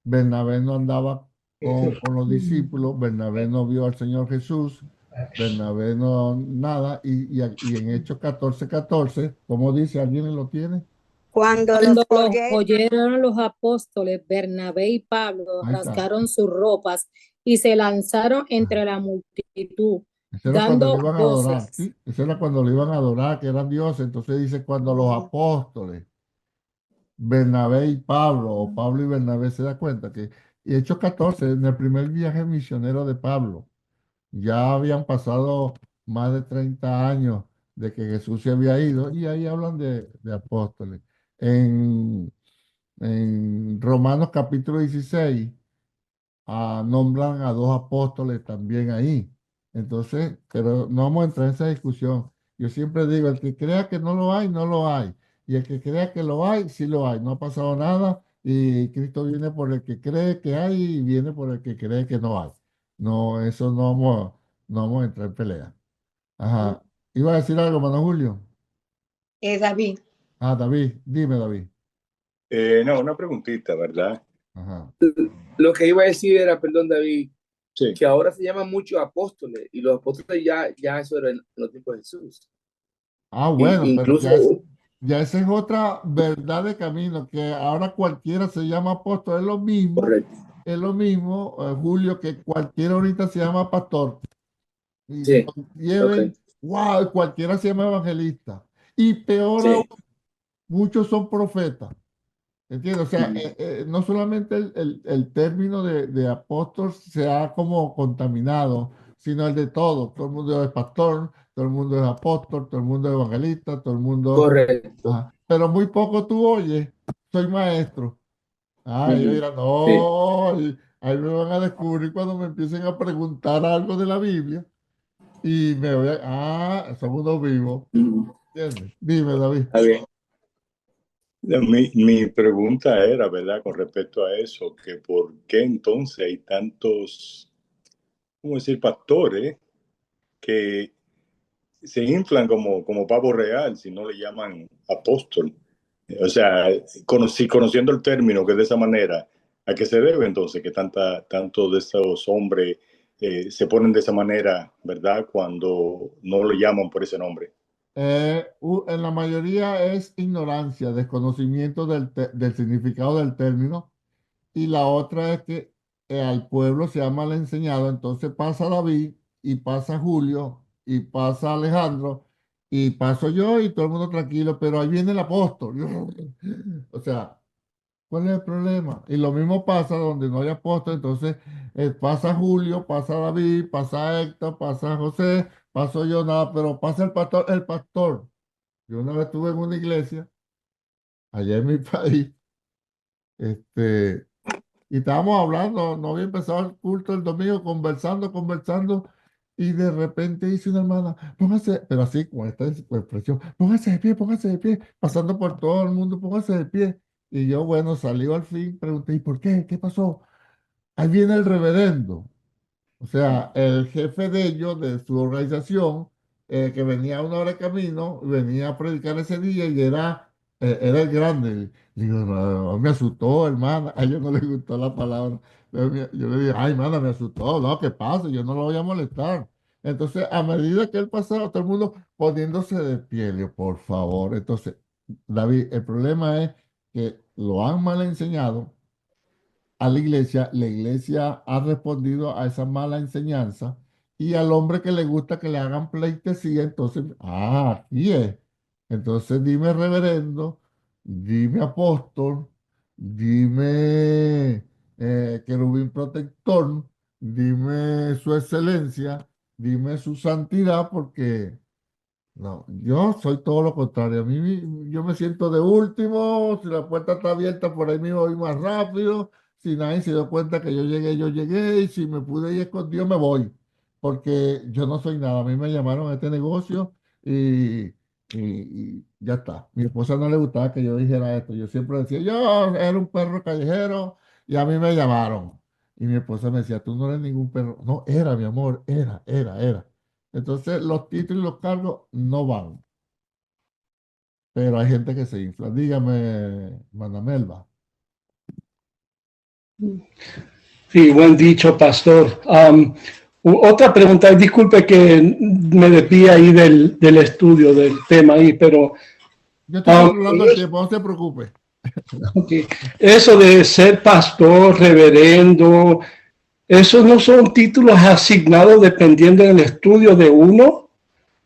Bernabé no andaba con los discípulos, Bernabé no vio al Señor Jesús, Bernabé no nada, y en Hechos 14:14, ¿cómo dice? ¿Alguien lo tiene? Cuando Cuando los los oyeron, oyeron los apóstoles, Bernabé y Pablo Ahí está. rasgaron sus ropas y se lanzaron entre la multitud, Eso era cuando le dando iban a adorar, voces. ¿sí? Eso era cuando le iban a adorar, que eran dioses. Entonces dice, cuando los apóstoles, Bernabé y Pablo, o Pablo y Bernabé, se da cuenta que, y Hechos 14, en el primer viaje misionero de Pablo, ya habían pasado más de 30 años de que Jesús se había ido, y ahí hablan de apóstoles. En Romanos capítulo 16 nombran a dos apóstoles también ahí. Entonces, pero no vamos a entrar en esa discusión. Yo siempre digo, el que crea que no lo hay, no lo hay. Y el que crea que lo hay, sí lo hay. No ha pasado nada y Cristo viene por el que cree que hay y viene por el que cree que no hay. No, eso no vamos a entrar en pelea. Ajá. ¿Iba a decir algo, Mano Julio? David. David, dime, David. No, una preguntita, ¿verdad? Ajá. Lo que iba a decir era, perdón, David, Sí. que ahora se llaman muchos apóstoles y los apóstoles ya eso era en los tiempos de Jesús. Bueno, pero Incluso, ya esa es otra verdad de camino, que ahora cualquiera se llama apóstol, correcto. es lo mismo, Julio, que cualquiera ahorita se llama pastor. Y Sí, lleven, ok. wow, cualquiera se llama evangelista. Y peor Sí. aún, muchos son profetas. ¿Entiendes? O sea, no solamente el término de apóstol se ha como contaminado, sino el de todo. Todo el mundo es pastor, todo el mundo es apóstol, todo el mundo es evangelista, todo el mundo... Correcto. Ajá. Pero muy poco tú oyes, soy maestro. Ellos dirán, Sí. no, y ahí me van a descubrir cuando me empiecen a preguntar algo de la Biblia y me voy son unos vivos. ¿Entiendes? Dime, David. Está bien. Mi pregunta era, ¿verdad? Con respecto a eso, que por qué entonces hay tantos, ¿cómo decir? Pastores que se inflan como pavo real si no le llaman apóstol. O sea, conociendo el término que es de esa manera, ¿a qué se debe entonces que tanto de esos hombres se ponen de esa manera, ¿verdad? Cuando no lo llaman por ese nombre. En la mayoría es ignorancia, desconocimiento del significado del término, y la otra es que al pueblo se ha mal enseñado, entonces pasa David y pasa Julio y pasa Alejandro y paso yo y todo el mundo tranquilo, pero ahí viene el apóstol. O sea, ¿cuál es el problema? Y lo mismo pasa donde no hay apóstol, entonces pasa Julio, pasa David, pasa Héctor, pasa José, paso yo, nada, pero pasa el pastor, el pastor. Yo una vez estuve en una iglesia, allá en mi país, y estábamos hablando, no había empezado el culto el domingo, conversando, y de repente dice una hermana, póngase, pero así con esta expresión, póngase de pie, pasando por todo el mundo, póngase de pie. Y yo, bueno, salió al fin, pregunté, ¿y por qué? ¿Qué pasó? Ahí viene el reverendo. O sea, el jefe de ellos, de su organización, que venía a una hora de camino, venía a predicar ese día y era el grande. Digo, no, me asustó, hermana. A ella no le gustó la palabra. Yo le dije, ay, hermana, me asustó. No, ¿qué pasa? Yo no lo voy a molestar. Entonces, a medida que él pasaba, todo el mundo poniéndose de pie, le digo, por favor. Entonces, David, el problema es que lo han mal enseñado a la iglesia ha respondido a esa mala enseñanza y al hombre que le gusta que le hagan pleitesía, entonces, aquí es. Entonces dime reverendo, dime apóstol, dime querubín protector, dime su excelencia, dime su santidad, porque no, yo soy todo lo contrario. Yo me siento de último. Si la puerta está abierta, por ahí me voy más rápido. Si nadie se dio cuenta que yo llegué. Y si me pude ir escondido, me voy. Porque yo no soy nada. A mí me llamaron a este negocio y ya está. Mi esposa no le gustaba que yo dijera esto. Yo siempre decía, yo era un perro callejero y a mí me llamaron. Y mi esposa me decía, tú no eres ningún perro. No, era, mi amor, era. Entonces, los títulos y los cargos no van, pero hay gente que se infla. Dígame, Manamelba. Sí, buen dicho, pastor. Otra pregunta, disculpe que me desvíe ahí del estudio del tema ahí, pero... Yo estoy controlando el tiempo, no se preocupe. Okay. Eso de ser pastor, reverendo, esos no son títulos asignados dependiendo del estudio de uno.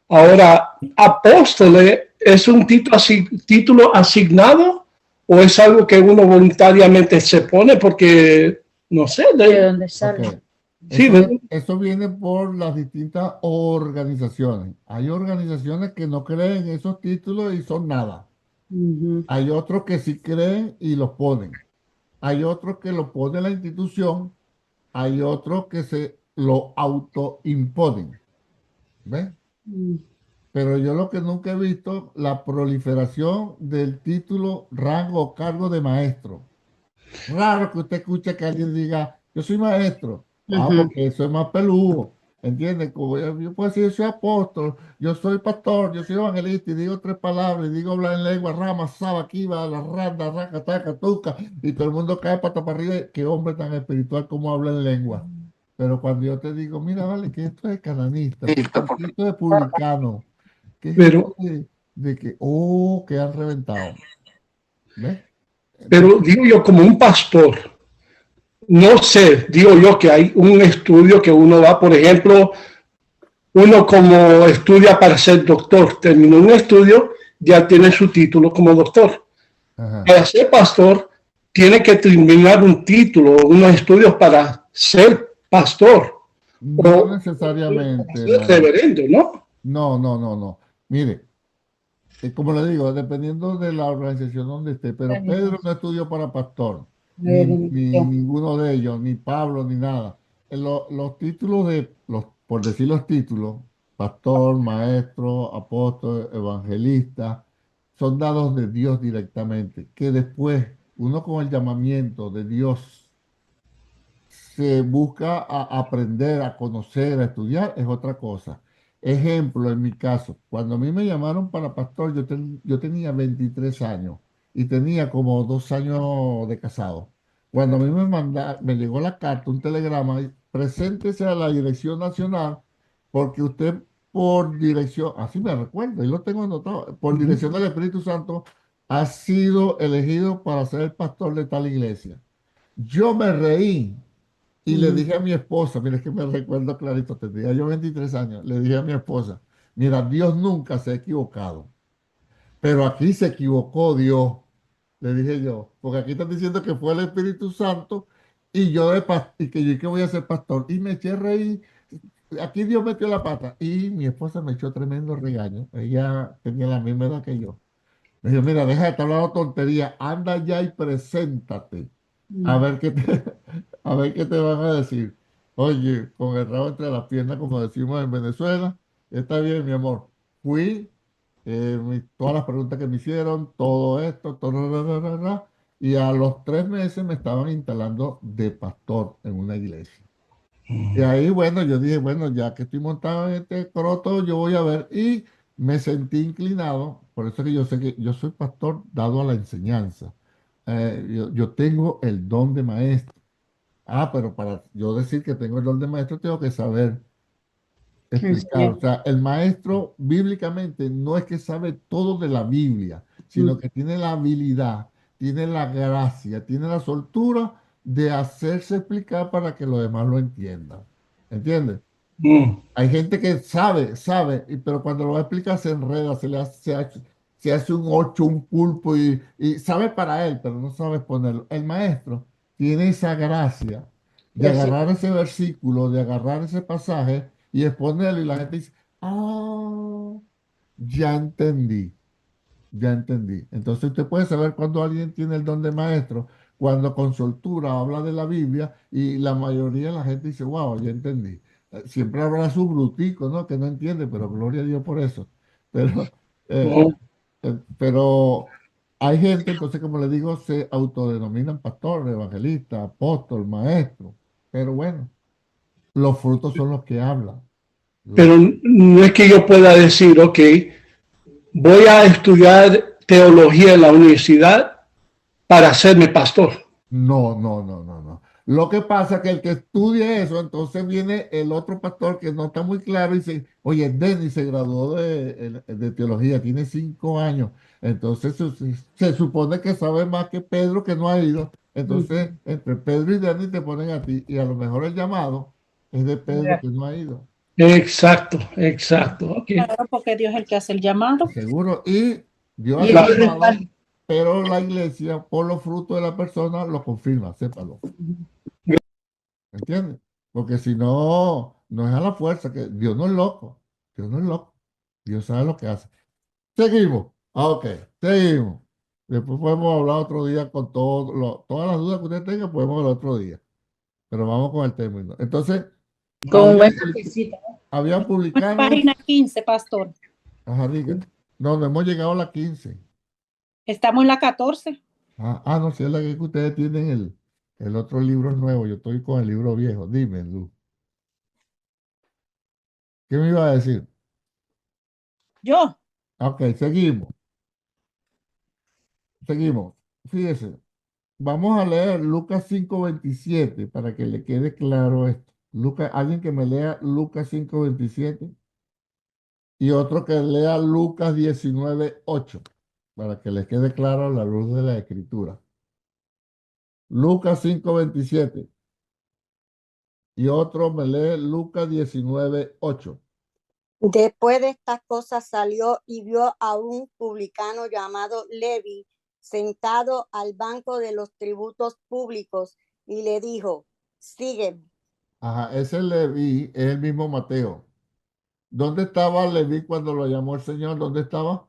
Ahora, apóstoles, ¿es un título asignado o es algo que uno voluntariamente se pone porque, no sé, ¿De dónde sale? Okay. Sí, eso viene por las distintas organizaciones. Hay organizaciones que no creen en esos títulos y son nada. Hay otros que sí creen y los ponen. Hay otros que lo pone la institución hay otros que se lo autoimponen, ¿ves? Pero yo lo que nunca he visto, la proliferación del título, rango o cargo de maestro. Raro que usted escuche que alguien diga, yo soy maestro. Porque eso es más peludo. ¿Entiendes? Como yo puedo decir, yo soy apóstol, yo soy pastor, yo soy evangelista y digo tres palabras y digo hablar en lengua, rama, saba, kiva, la randa, raca, taca, tuca, y todo el mundo cae pata para arriba. Qué hombre tan espiritual como habla en lengua. Pero cuando yo te digo, mira, vale, que esto es cananista, que esto es publicano, que es esto Pero, de que, oh, que han reventado. ¿Ves? pero digo yo, como un pastor, no sé, digo yo que hay un estudio que uno va, por ejemplo, uno como estudia para ser doctor, terminó un estudio, ya tiene su título como doctor. Ajá. Para ser pastor, tiene que terminar un título, unos estudios para ser pastor. No O necesariamente, ser hermano. reverendo, ¿no? No. Mire, como le digo, dependiendo de la organización donde esté, pero Pedro no estudió para pastor, ni ninguno de ellos, ni Pablo, ni nada. Los títulos por decir los títulos, pastor, maestro, apóstol, evangelista, son dados de Dios directamente, que después uno con el llamamiento de Dios se busca aprender, a conocer, a estudiar, es otra cosa. Ejemplo, en mi caso, cuando a mí me llamaron para pastor, yo tenía 23 años y tenía como 2 años de casado. Cuando a mí me llegó la carta, un telegrama, preséntese a la Dirección Nacional porque usted por dirección, así me recuerdo, y lo tengo anotado, por dirección del Espíritu Santo, ha sido elegido para ser el pastor de tal iglesia. Yo me reí y le dije a mi esposa, mira, es que me recuerdo clarito, tenía yo 23 años, le dije a mi esposa, mira, Dios nunca se ha equivocado, pero aquí se equivocó Dios, le dije yo, porque aquí están diciendo que fue el Espíritu Santo y y que yo que voy a ser pastor, y me eché a reír, aquí Dios metió la pata, y mi esposa me echó tremendo regaño, ella tenía la misma edad que yo, me dijo, mira, deja de estar hablando tontería, anda ya y preséntate. A ver qué te, a ver qué te van a decir. Oye, con el rabo entre las piernas, como decimos en Venezuela, está bien, mi amor. Fui, todas las preguntas que me hicieron, todo esto, todo, y a los 3 meses me estaban instalando de pastor en una iglesia. Y ahí, bueno, yo dije, bueno, ya que estoy montado en este croto, yo voy a ver. Y me sentí inclinado, por eso que yo sé que yo soy pastor dado a la enseñanza. Yo tengo el don de maestro. Pero para yo decir que tengo el don de maestro, tengo que saber explicar. O sea, el maestro bíblicamente no es que sabe todo de la Biblia, sino que tiene la habilidad, tiene la gracia, tiene la soltura de hacerse explicar para que los demás lo entiendan. ¿Entiendes? Hay gente que sabe, pero cuando lo va a explicar se enreda, se hace un ocho, un pulpo y sabe para él, pero no sabe ponerlo. El maestro tiene esa gracia de agarrar ese versículo, de agarrar ese pasaje y exponerlo y la gente dice, ah, ya entendí. Ya entendí. Entonces usted puede saber cuando alguien tiene el don de maestro, cuando con soltura habla de la Biblia y la mayoría de la gente dice, wow, ya entendí. Siempre habrá su brutico, ¿no? Que no entiende, pero gloria a Dios por eso. Pero, eh, pero hay gente, entonces, como le digo, se autodenominan pastor, evangelista, apóstol, maestro. Pero bueno, los frutos son los que hablan. Pero no es que yo pueda decir, ok, voy a estudiar teología en la universidad para hacerme pastor. No. Lo que pasa es que el que estudie eso, entonces viene el otro pastor que no está muy claro y dice, oye, Denis se graduó de teología, tiene 5 años, entonces se supone que sabe más que Pedro que no ha ido, entonces entre Pedro y Denis te ponen a ti y a lo mejor el llamado es de Pedro que no ha ido. Exacto. Okay. Claro, porque Dios es el que hace el llamado. Seguro, y Dios Y hace el el llamado, pero la iglesia, por los frutos de la persona, lo confirma, sépalo. ¿Entiendes? Porque si no, no es a la fuerza, que Dios no es loco. Dios no es loco. Dios sabe lo que hace. Seguimos. Ok, seguimos. Después podemos hablar otro día con todas las dudas que usted tenga, podemos hablar otro día. pero vamos con el término. Entonces, Con un había, buen cafecito. había publicanos. Página 15, pastor. Ajá, diga. No, no hemos llegado a la 15. Estamos en la 14. No, si es la que ustedes tienen el otro libro nuevo. Yo estoy con el libro viejo. Dime, Luz. ¿Qué me iba a decir? Yo. Ok, seguimos. Seguimos. Fíjese, vamos a leer Lucas 5:27 para que le quede claro esto. Lucas, alguien que me lea Lucas 5:27 y otro que lea Lucas 19:8 para que les quede claro a la luz de la escritura. Lucas 5:27 y otro me lee Lucas 19:8. Después de estas cosas salió y vio a un publicano llamado Levi sentado al banco de los tributos públicos y le dijo, sígueme. Ajá, ese Leví es el mismo Mateo. ¿Dónde estaba Leví cuando lo llamó el Señor? ¿Dónde estaba?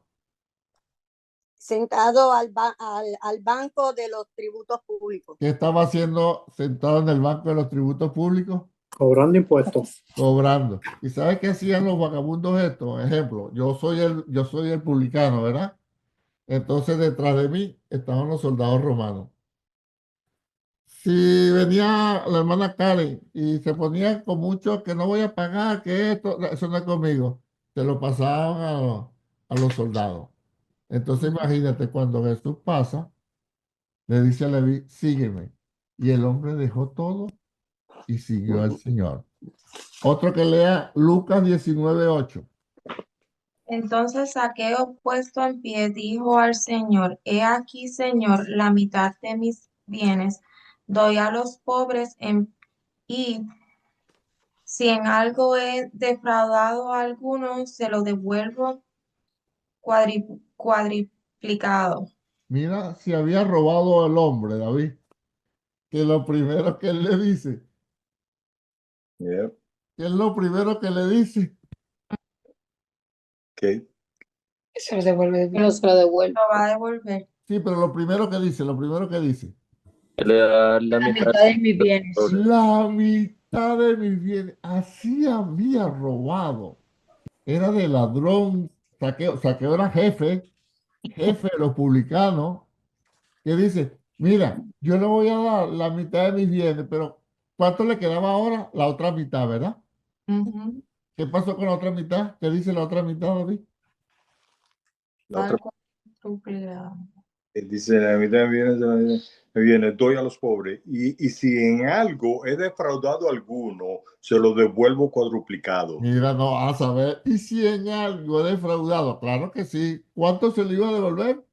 Sentado al banco de los tributos públicos. ¿Qué estaba haciendo sentado en el banco de los tributos públicos? Cobrando impuestos. Cobrando. ¿Y sabes qué hacían los vagabundos estos? Ejemplo, yo soy el publicano, ¿verdad? Entonces detrás de mí estaban los soldados romanos. Si venía la hermana Karen y se ponía con mucho que no voy a pagar, que esto, eso no es conmigo, se lo pasaban a los soldados. Entonces imagínate, cuando Jesús pasa, le dice a Leví, sígueme. Y el hombre dejó todo y siguió al Señor. Otro que lea Lucas 19:8. Entonces Zaqueo, puesto en pie, dijo al Señor, he aquí, Señor, la mitad de mis bienes doy a los pobres y si en algo he defraudado a alguno, se lo devuelvo cuadriplicado. Mira, si había robado el hombre, David, que lo primero que él le dice, Yep. que es lo primero que le dice. ¿Qué? Se lo devuelve. No se lo devuelve. Lo va a devolver. Sí, pero lo primero que dice. Le da la La mitad mitad de mis bienes. La mitad de mis bienes. Así había robado. Era de ladrón. Saqueo era jefe de los publicanos, que dice, mira, yo le voy a dar la mitad de mis bienes, pero ¿cuánto le quedaba ahora? La otra mitad, ¿verdad? Ujú. ¿Qué pasó con la otra mitad? ¿Qué dice la otra mitad, David? La otra Cuadriplicado. dice, la mitad me viene, doy a los pobres. Y si en algo he defraudado a alguno, se lo devuelvo cuadruplicado. Mira, no, a saber, ¿y si en algo he defraudado? Claro que sí. ¿Cuánto se le iba a devolver?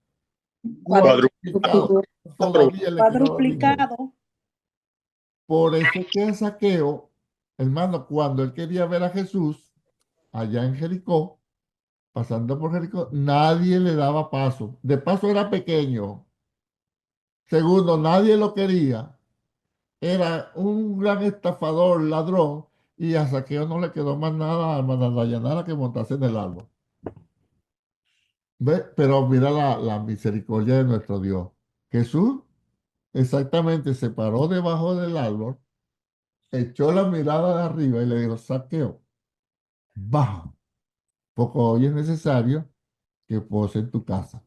Cuadruplicado. Todavía le quedaba dinero. Cuadruplicado. Por eso que Zaqueo, hermano, cuando él quería ver a Jesús allá en Jericó, pasando por Jericó, nadie le daba paso. De paso era pequeño. Segundo, nadie lo quería. Era un gran estafador, ladrón, y a Zaqueo no le quedó más nada, hermana Dayanara, que montarse en el árbol. ¿Ve? Pero mira la misericordia de nuestro Dios. Jesús exactamente se paró debajo del árbol, echó la mirada de arriba y le dijo, Zaqueo, baja, porque hoy es necesario que pose en tu casa.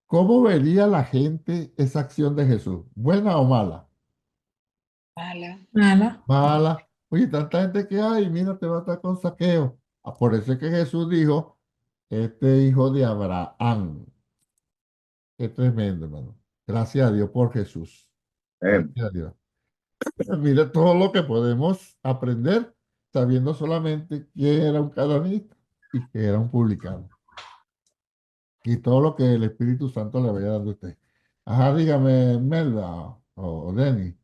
¿Cómo vería la gente esa acción de Jesús? ¿Buena o mala? Mala. Mala. Oye, tanta gente que hay, mira, te va a estar con Zaqueo. Por eso es que Jesús dijo, este hijo de Abraham. Qué tremendo, hermano. Gracias a Dios por Jesús. Gracias a Dios. Mira todo lo que podemos aprender sabiendo solamente quién era un cananita y que era un publicano. Y todo lo que el Espíritu Santo le vaya dando a usted. Ajá, dígame, Melba o Denny.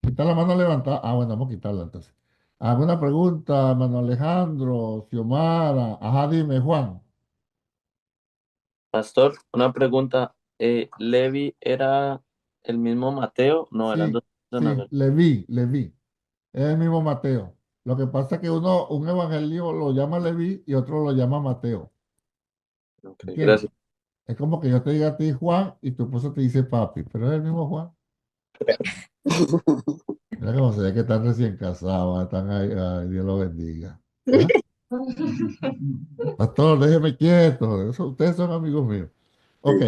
Quita la mano levantada. Bueno, vamos a quitarla entonces. ¿Alguna pregunta, hermano Alejandro, Xiomara? Ajá, dime, Juan. Pastor, una pregunta. ¿Levi era el mismo Mateo? No, eran Sí, dos personas. Leví. Es el mismo Mateo. Lo que pasa es que un evangelio lo llama Leví y otro lo llama Mateo. Ok, ¿Entiendes? gracias. Es como que yo te diga a ti Juan y tu esposa te dice papi, pero es el mismo Juan. Mira cómo se ve que están recién casados, están ahí, ay, Dios los bendiga. ¿Ah? Pastor, déjeme quieto, ustedes son amigos míos. Ok,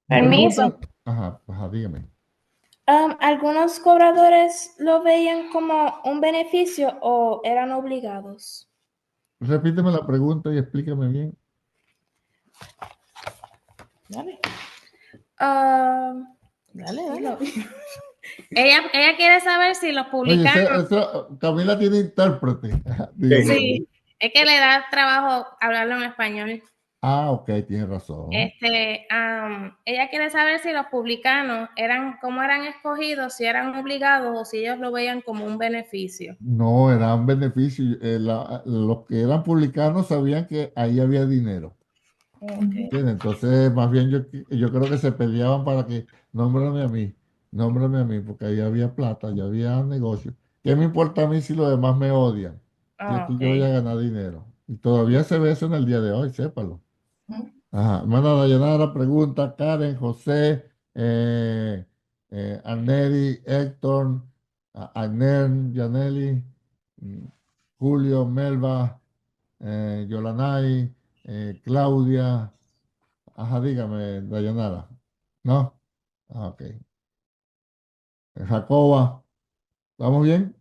Permiso. pregunta. Ajá, dígame. ¿Algunos cobradores lo veían como un beneficio o eran obligados? Repíteme la pregunta y explícame bien. Dale. Dale. Ella quiere saber si los Oye, publicanos. Camila tiene intérprete. Dígame. Sí, es que le da trabajo hablarlo en español. Ok, tiene razón. Ella quiere saber si los publicanos cómo eran escogidos, si eran obligados o si ellos lo veían como un beneficio. No, eran beneficios. Los que eran publicanos sabían que ahí había dinero. ¿Entiendes? Entonces, más bien yo creo que se peleaban para que nómbrame a mí, porque ahí había plata, ahí había negocio. ¿Qué me importa a mí si los demás me odian? Si aquí yo voy a ganar dinero. Y todavía se ve eso en el día de hoy, sépalo. Ajá. Hermana Dayanara pregunta, Karen, José, Arneri, Héctor, Agner, Yaneli, mm, Julio, Melba, Yolanay, Claudia. Ajá, dígame, Dayanara. ¿No? Ok. Jacoba, ¿vamos bien?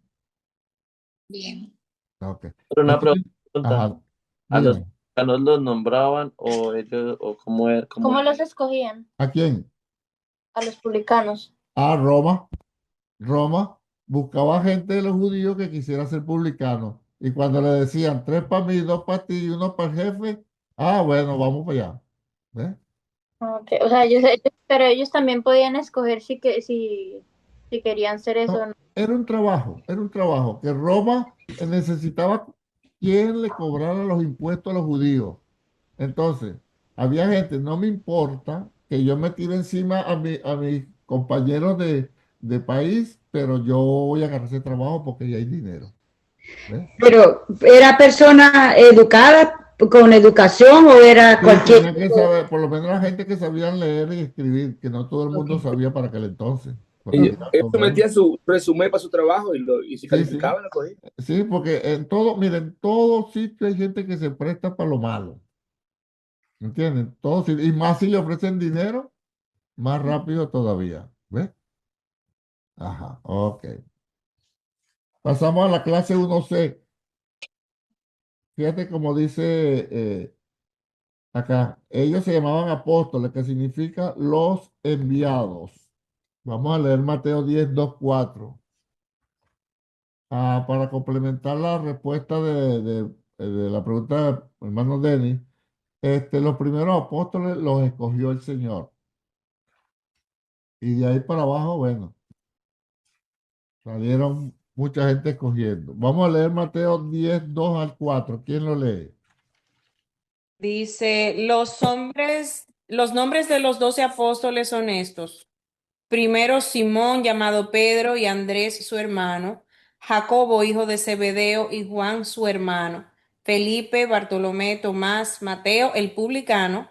Bien. Ok. Pero una Aquí, pregunta, ajá, ¿a los dígame. publicanos los nombraban o ellos, o cómo era? ¿Cómo los escogían? ¿A quién? A los publicanos. A Roma. Roma buscaba gente de los judíos que quisiera ser publicano. Y cuando le decían tres para mí, dos para ti y uno para el jefe, bueno, vamos para allá. ¿Ves? Okay. O sea, pero ellos también podían escoger si querían ser eso o No, no. era un trabajo que Roma necesitaba quien le cobrara los impuestos a los judíos. Entonces, había gente, no me importa que yo me tire encima a mis compañeros de país, pero yo voy a agarrar ese trabajo porque ya hay dinero. ¿Ves? Pero, ¿era persona educada, con educación o era Sí, cualquier tenía que saber, por lo menos la gente que sabían leer y escribir, que no todo el mundo sabía para aquel entonces, porque Ellos, había ellos todo sometían eso. su resumen para su trabajo y si Sí, sí, calificaban, lo cogían. sí, porque miren, en todo sitio hay gente que se presta para lo malo, ¿entienden? Todo y más si le ofrecen dinero, más rápido todavía, ¿ves? Ajá, ok. Pasamos a la clase 1C. Fíjate como dice acá, ellos se llamaban apóstoles, que significa los enviados. Vamos a leer Mateo 10, 2, 4. Para complementar la respuesta de la pregunta del hermano Denis, los primeros apóstoles los escogió el Señor. Y de ahí para abajo, bueno, salieron mucha gente escogiendo. Vamos a leer Mateo 10, 2 al 4. ¿Quién lo lee? Dice, los nombres de los 12 apóstoles son estos. Primero Simón, llamado Pedro, y Andrés, su hermano, Jacobo, hijo de Zebedeo, y Juan, su hermano, Felipe, Bartolomé, Tomás, Mateo, el publicano,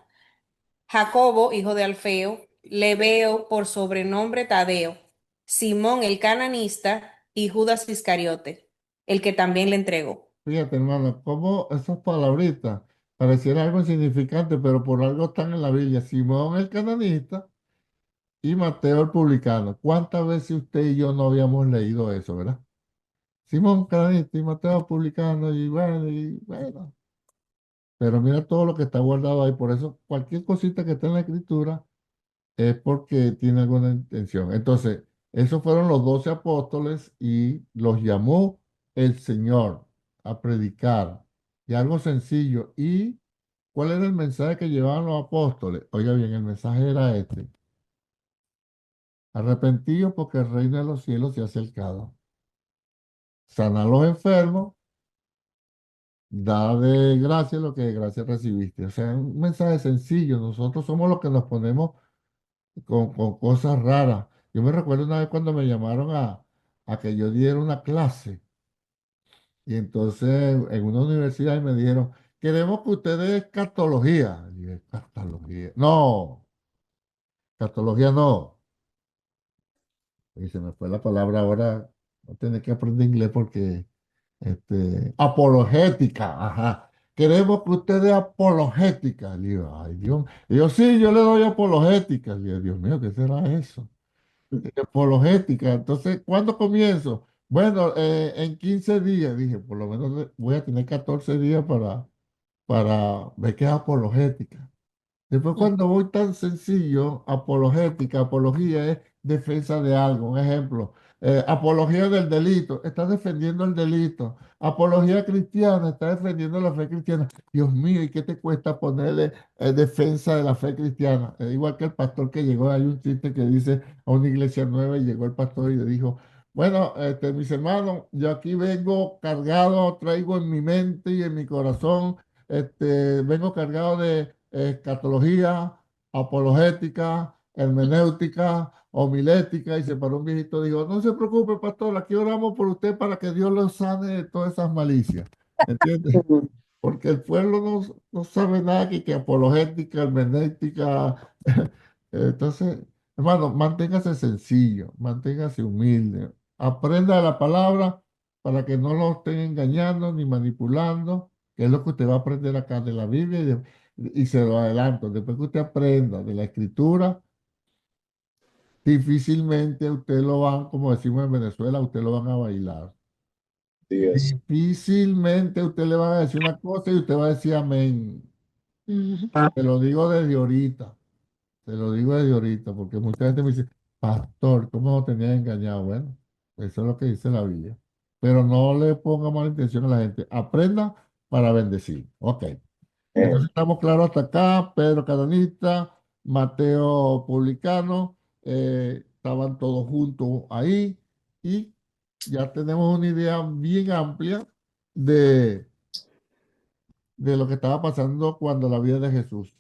Jacobo, hijo de Alfeo, Lebeo, por sobrenombre Tadeo, Simón, el cananista, y Judas Iscariote, el que también le entregó. Fíjate, hermano, cómo esas palabritas parecieran algo insignificante, pero por algo están en la Biblia. Simón el cananista y Mateo el publicano. ¿Cuántas veces usted y yo no habíamos leído eso, verdad? Simón cananista y Mateo el publicano, y bueno. Pero mira todo lo que está guardado ahí. Por eso, cualquier cosita que esté en la escritura es porque tiene alguna intención. Entonces, esos fueron los 12 apóstoles y los llamó el Señor a predicar. Y algo sencillo. ¿Y cuál era el mensaje que llevaban los apóstoles? Oiga bien, el mensaje era este. Arrepentidos porque el reino de los cielos se ha acercado. Sana a los enfermos, da de gracia lo que de gracia recibiste. O sea, un mensaje sencillo. Nosotros somos los que nos ponemos con cosas raras. Yo me recuerdo una vez cuando me llamaron a que yo diera una clase y entonces en una universidad me dijeron, queremos que usted dé escatología. Y yo, escatología. No, escatología no. Y se me fue la palabra ahora, voy a tener que aprender inglés porque, apologética, ajá. Queremos que usted dé apologética. Le digo, ay Dios. Y yo, sí, yo le doy apologética. Le digo, Dios mío, ¿qué será eso? Apologética. Entonces, ¿cuándo comienzo? Bueno, en 15 días, dije, por lo menos voy a tener 14 días para ver qué es apologética. Después, cuando voy tan sencillo, apologética, apología es defensa de algo. Un ejemplo, apología del delito, está defendiendo el delito. Apología cristiana, está defendiendo la fe cristiana. Dios mío, ¿y qué te cuesta ponerle defensa de la fe cristiana? Igual que el pastor que llegó, hay un chiste que dice a una iglesia nueva y llegó el pastor y le dijo, bueno, mis hermanos, yo aquí vengo cargado, traigo en mi mente y en mi corazón vengo cargado de escatología, apologética, hermenéutica, homilética, y se paró un viejito y dijo, no se preocupe, pastor, aquí oramos por usted para que Dios lo sane de todas esas malicias. ¿Entiendes? Porque el pueblo no sabe nada que apologética, hermenéutica. Entonces, hermano, manténgase sencillo, manténgase humilde, aprenda la palabra para que no lo estén engañando ni manipulando, que es lo que usted va a aprender acá de la Biblia y se lo adelanto. Después que usted aprenda de la escritura, difícilmente usted lo van, como decimos en Venezuela, usted lo van a bailar. Sí, es. Difícilmente usted le va a decir una cosa y usted va a decir amén. Te lo digo desde ahorita, te lo digo desde ahorita, porque mucha gente me dice, pastor, ¿cómo lo tenía engañado? Bueno, eso es lo que dice la Biblia. Pero no le ponga mala intención a la gente. Aprenda para bendecir. Ok. Entonces estamos claros hasta acá. Pedro Cananita, Mateo Publicano, estaban todos juntos ahí y ya tenemos una idea bien amplia de, de lo que estaba pasando cuando la vida de Jesús.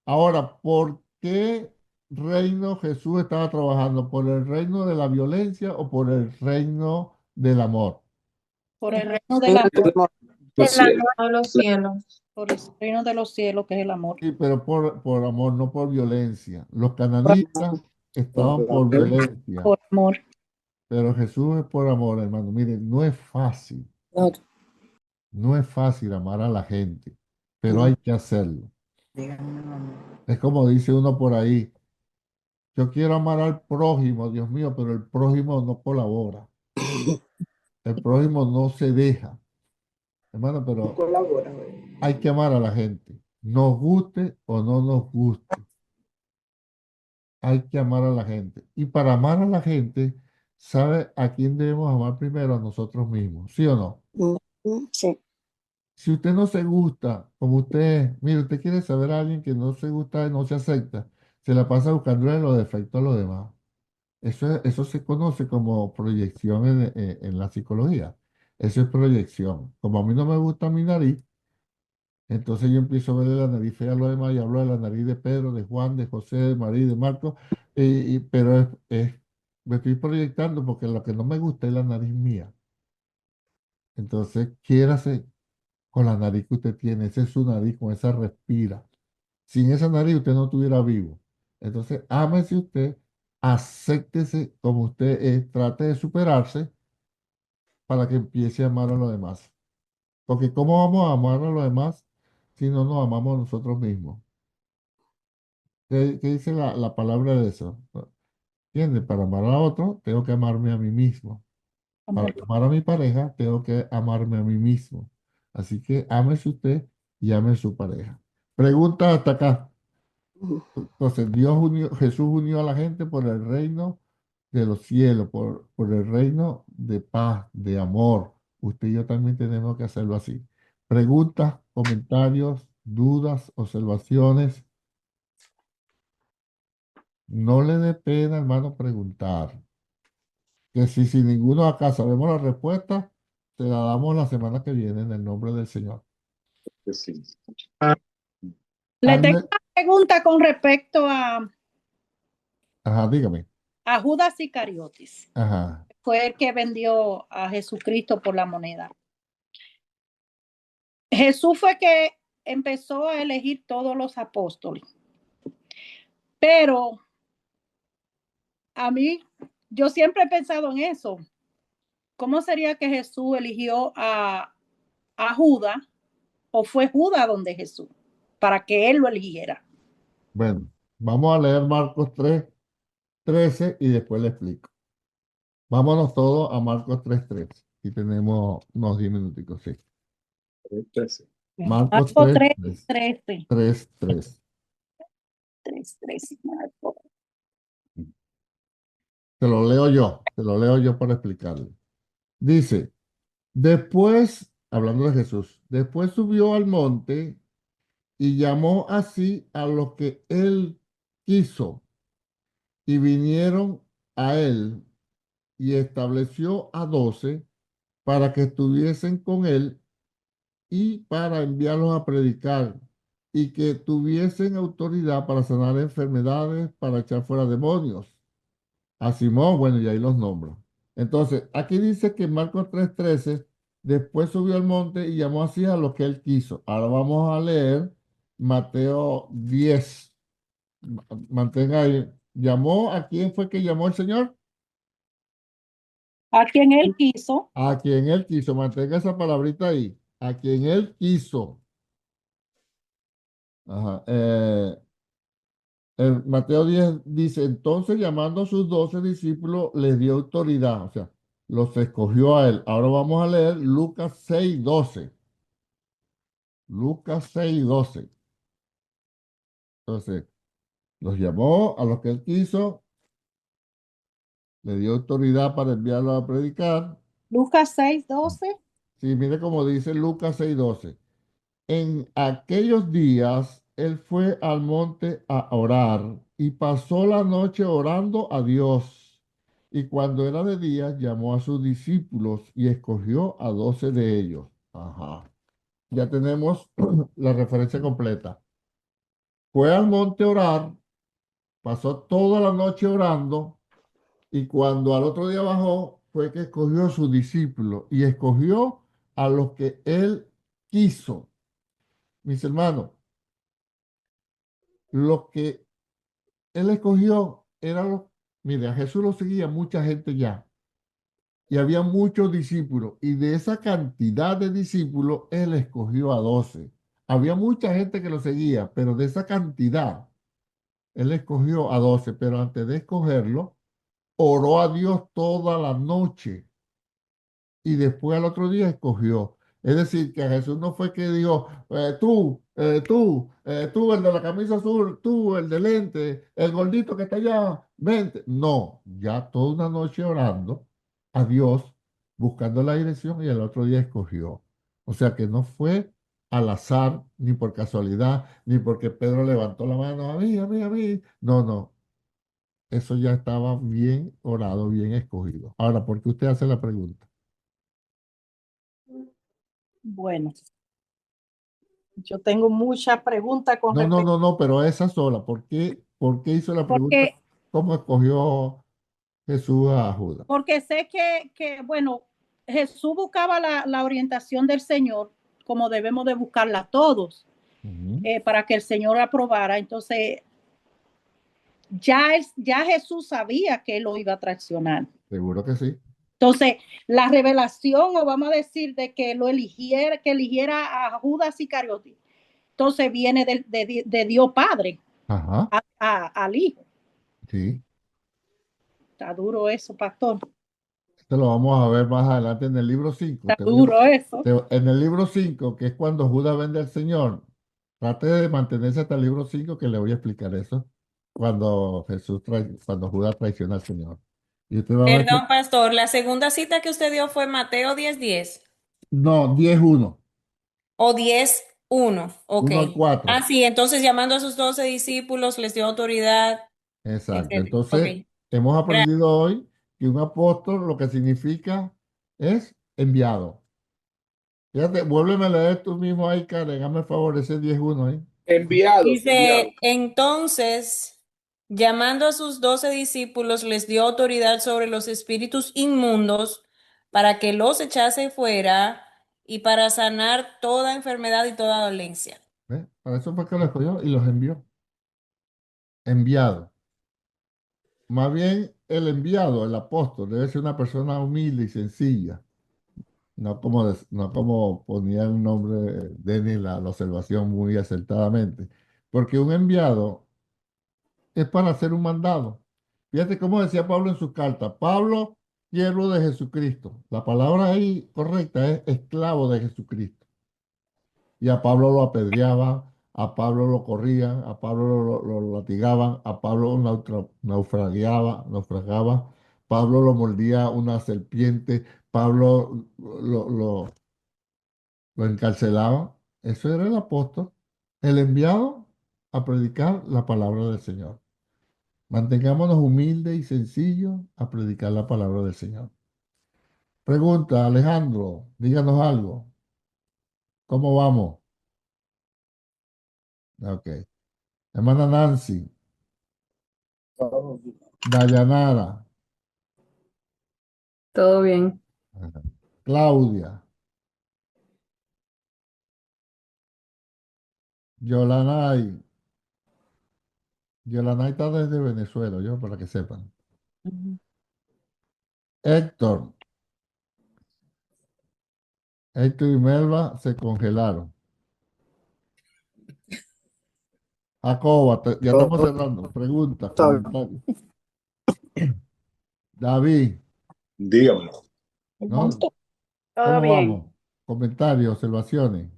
Ahora, ¿por qué reino Jesús estaba trabajando? ¿Por el reino de la violencia o por el reino del amor? Por el reino del amor, El reino de los cielos. por el reino de los cielos, que es el amor. Sí, pero por amor, no por violencia. Los cananitas estaban por violencia, Por amor. pero Jesús es por amor, hermano. Miren, no es fácil, no es fácil amar a la gente, pero hay que hacerlo. Es como dice uno por ahí, yo quiero amar al prójimo, Dios mío, pero el prójimo no colabora. El prójimo no se deja. Hermano, pero hay que amar a la gente, nos guste o no nos guste. Hay que amar a la gente. Y para amar a la gente, ¿sabe a quién debemos amar primero? A nosotros mismos, ¿sí o no? Sí. Si usted no se gusta, como usted, mire, usted quiere saber a alguien que no se gusta y no se acepta, se la pasa buscándole los defectos a los demás. Eso se conoce como proyección en la psicología. Eso es proyección. Como a mí no me gusta mi nariz, entonces yo empiezo a verle la nariz fea a los demás y hablo de la nariz de Pedro, de Juan, de José, de María, de Marco, pero me estoy proyectando porque lo que no me gusta es la nariz mía. Entonces, quiérase con la nariz que usted tiene, esa es su nariz, con esa respira. Sin esa nariz usted no estuviera vivo. Entonces, ámese usted, acéptese como usted es, trate de superarse para que empiece a amar a los demás. Porque ¿cómo vamos a amar a los demás si no nos amamos a nosotros mismos? ¿Qué dice la palabra de eso? ¿Entiendes? Para amar a otro, tengo que amarme a mí mismo. Para amar a mi pareja, tengo que amarme a mí mismo. Así que ámese usted y ame a su pareja. Pregunta hasta acá. Entonces, Jesús unió a la gente por el reino de los cielos, por el reino de paz, de amor. Usted y yo también tenemos que hacerlo así. Preguntas, comentarios, dudas, observaciones. No le dé pena, hermano, preguntar. Que si ninguno acá sabemos la respuesta, te la damos la semana que viene en el nombre del Señor. Sí. Le tengo una pregunta con respecto Ajá, dígame. a Judas Iscariotis. Ajá. Fue el que vendió a Jesucristo por la moneda. Jesús fue que empezó a elegir todos los apóstoles. Pero a mí, yo siempre he pensado en eso. ¿Cómo sería que Jesús eligió a Judas, o fue Judas donde Jesús, para que él lo eligiera? Bueno, vamos a leer Marcos 3:13 y después le explico. Vámonos todos a Marcos 3:13. Y tenemos unos 10 minuticos, sí. 3:13. Marcos Marcos 3:13. 3:13. 3:13. 3:13, Marcos. Te lo leo yo para explicarle. Dice, después, hablando de Jesús, después subió al monte y llamó así a los que él quiso y vinieron a él y estableció a 12 para que estuviesen con él y para enviarlos a predicar y que tuviesen autoridad para sanar enfermedades, para echar fuera demonios. A Simón, bueno, y ahí los nombro. Entonces, aquí dice que en Marcos 3:13, después subió al monte y llamó así a los que él quiso. Ahora vamos a leer Mateo 10. Mantenga ahí. ¿Llamó? ¿A quién fue que llamó el Señor? A quien él quiso. A quien él quiso. Mantenga esa palabrita ahí. A quien él quiso. Ajá. En Mateo 10 dice, entonces llamando a sus 12 discípulos, les dio autoridad, o sea, los escogió a él. Ahora vamos a leer Lucas 6:12. Lucas 6:12. Entonces, los llamó a los que él quiso, le dio autoridad para enviarlos a predicar. Lucas 6:12. Sí, mire cómo dice Lucas 6:12. En aquellos días él fue al monte a orar y pasó la noche orando a Dios. Y cuando era de día, llamó a sus discípulos y escogió a 12 de ellos. Ajá. Ya tenemos la referencia completa. Fue al monte a orar, pasó toda la noche orando y cuando al otro día bajó, fue que escogió a sus discípulos y escogió a los que él quiso. Mis hermanos, lo que él escogió era lo, mire, a Jesús lo seguía mucha gente ya y había muchos discípulos y de esa cantidad de discípulos él escogió a 12. Había mucha gente que lo seguía, pero de esa cantidad él escogió a 12, pero antes de escogerlo, oró a Dios toda la noche y después al otro día escogió. Es decir, que a Jesús no fue que dijo, tú, el de la camisa azul, tú, el de lente, el gordito que está allá, vente. No, ya toda una noche orando a Dios, buscando la dirección y el otro día escogió. O sea que no fue al azar, ni por casualidad, ni porque Pedro levantó la mano, a mí, a mí, a mí. No, no, eso ya estaba bien orado, bien escogido. Ahora, ¿por qué usted hace la pregunta? Bueno, yo tengo muchas preguntas con No, no, respecto. no, pero esa sola. ¿Por qué hizo la pregunta? Porque, ¿Cómo escogió Jesús a Judas? porque sé bueno, Jesús buscaba la orientación del Señor, como debemos de buscarla todos, para que el Señor aprobara. Entonces, ya Jesús sabía que él lo iba a traicionar. Seguro que sí. Entonces, la revelación, o vamos a decir, de que que eligiera a Judas Iscariote, entonces viene de Dios Padre. Ajá. Al Hijo. Sí. Está duro eso, pastor. Esto lo vamos a ver más adelante en el libro 5. Está duro eso. En el libro 5, que es cuando Judas vende al Señor, trate de mantenerse hasta el libro 5, que le voy a explicar eso, cuando cuando Judas traiciona al Señor. Y usted va a ver que, Perdón, pastor, la segunda cita que usted dio fue Mateo 10:10 no, 10:1. o 10:1. Ok. 1 al 4. Sí, entonces llamando a sus 12 discípulos les dio autoridad, Exacto. etcétera. Entonces, Ok. hemos Gracias. aprendido hoy que un apóstol lo que significa es enviado. Fíjate, vuélveme a leer tú mismo ahí, Karen, hazme el favor, ese 10:1 ahí. Enviados, Dice, enviados. entonces, llamando a sus 12 discípulos, les dio autoridad sobre los espíritus inmundos para que los echase fuera y para sanar toda enfermedad y toda dolencia. ¿Ve? Para eso fue que lo escogió y los envió. Enviado. Más bien el enviado, el apóstol, debe ser una persona humilde y sencilla. No como ponía el nombre Denis la observación muy acertadamente. Porque un enviado es para hacer un mandado. Fíjate cómo decía Pablo en su carta. Pablo, siervo de Jesucristo. La palabra ahí correcta es esclavo de Jesucristo. Y a Pablo lo apedreaban, a Pablo lo corrían, a Pablo lo latigaban, a Pablo naufragaba, Pablo lo mordía una serpiente, Pablo lo encarcelaban. Eso era el apóstol, el enviado a predicar la palabra del Señor. Mantengámonos humildes y sencillos a predicar la palabra del Señor. Pregunta, Alejandro, díganos algo. ¿Cómo vamos? Ok. Hermana Nancy, Dayanara, Todo bien. Claudia, Yolanay. Yolanay está desde Venezuela, yo para que sepan. Héctor, Héctor y Melba se congelaron. Jacoba, ya estamos cerrando. Preguntas, comentarios. David, Dígame. ¿no? Todo ¿Cómo bien. vamos? Comentarios, observaciones.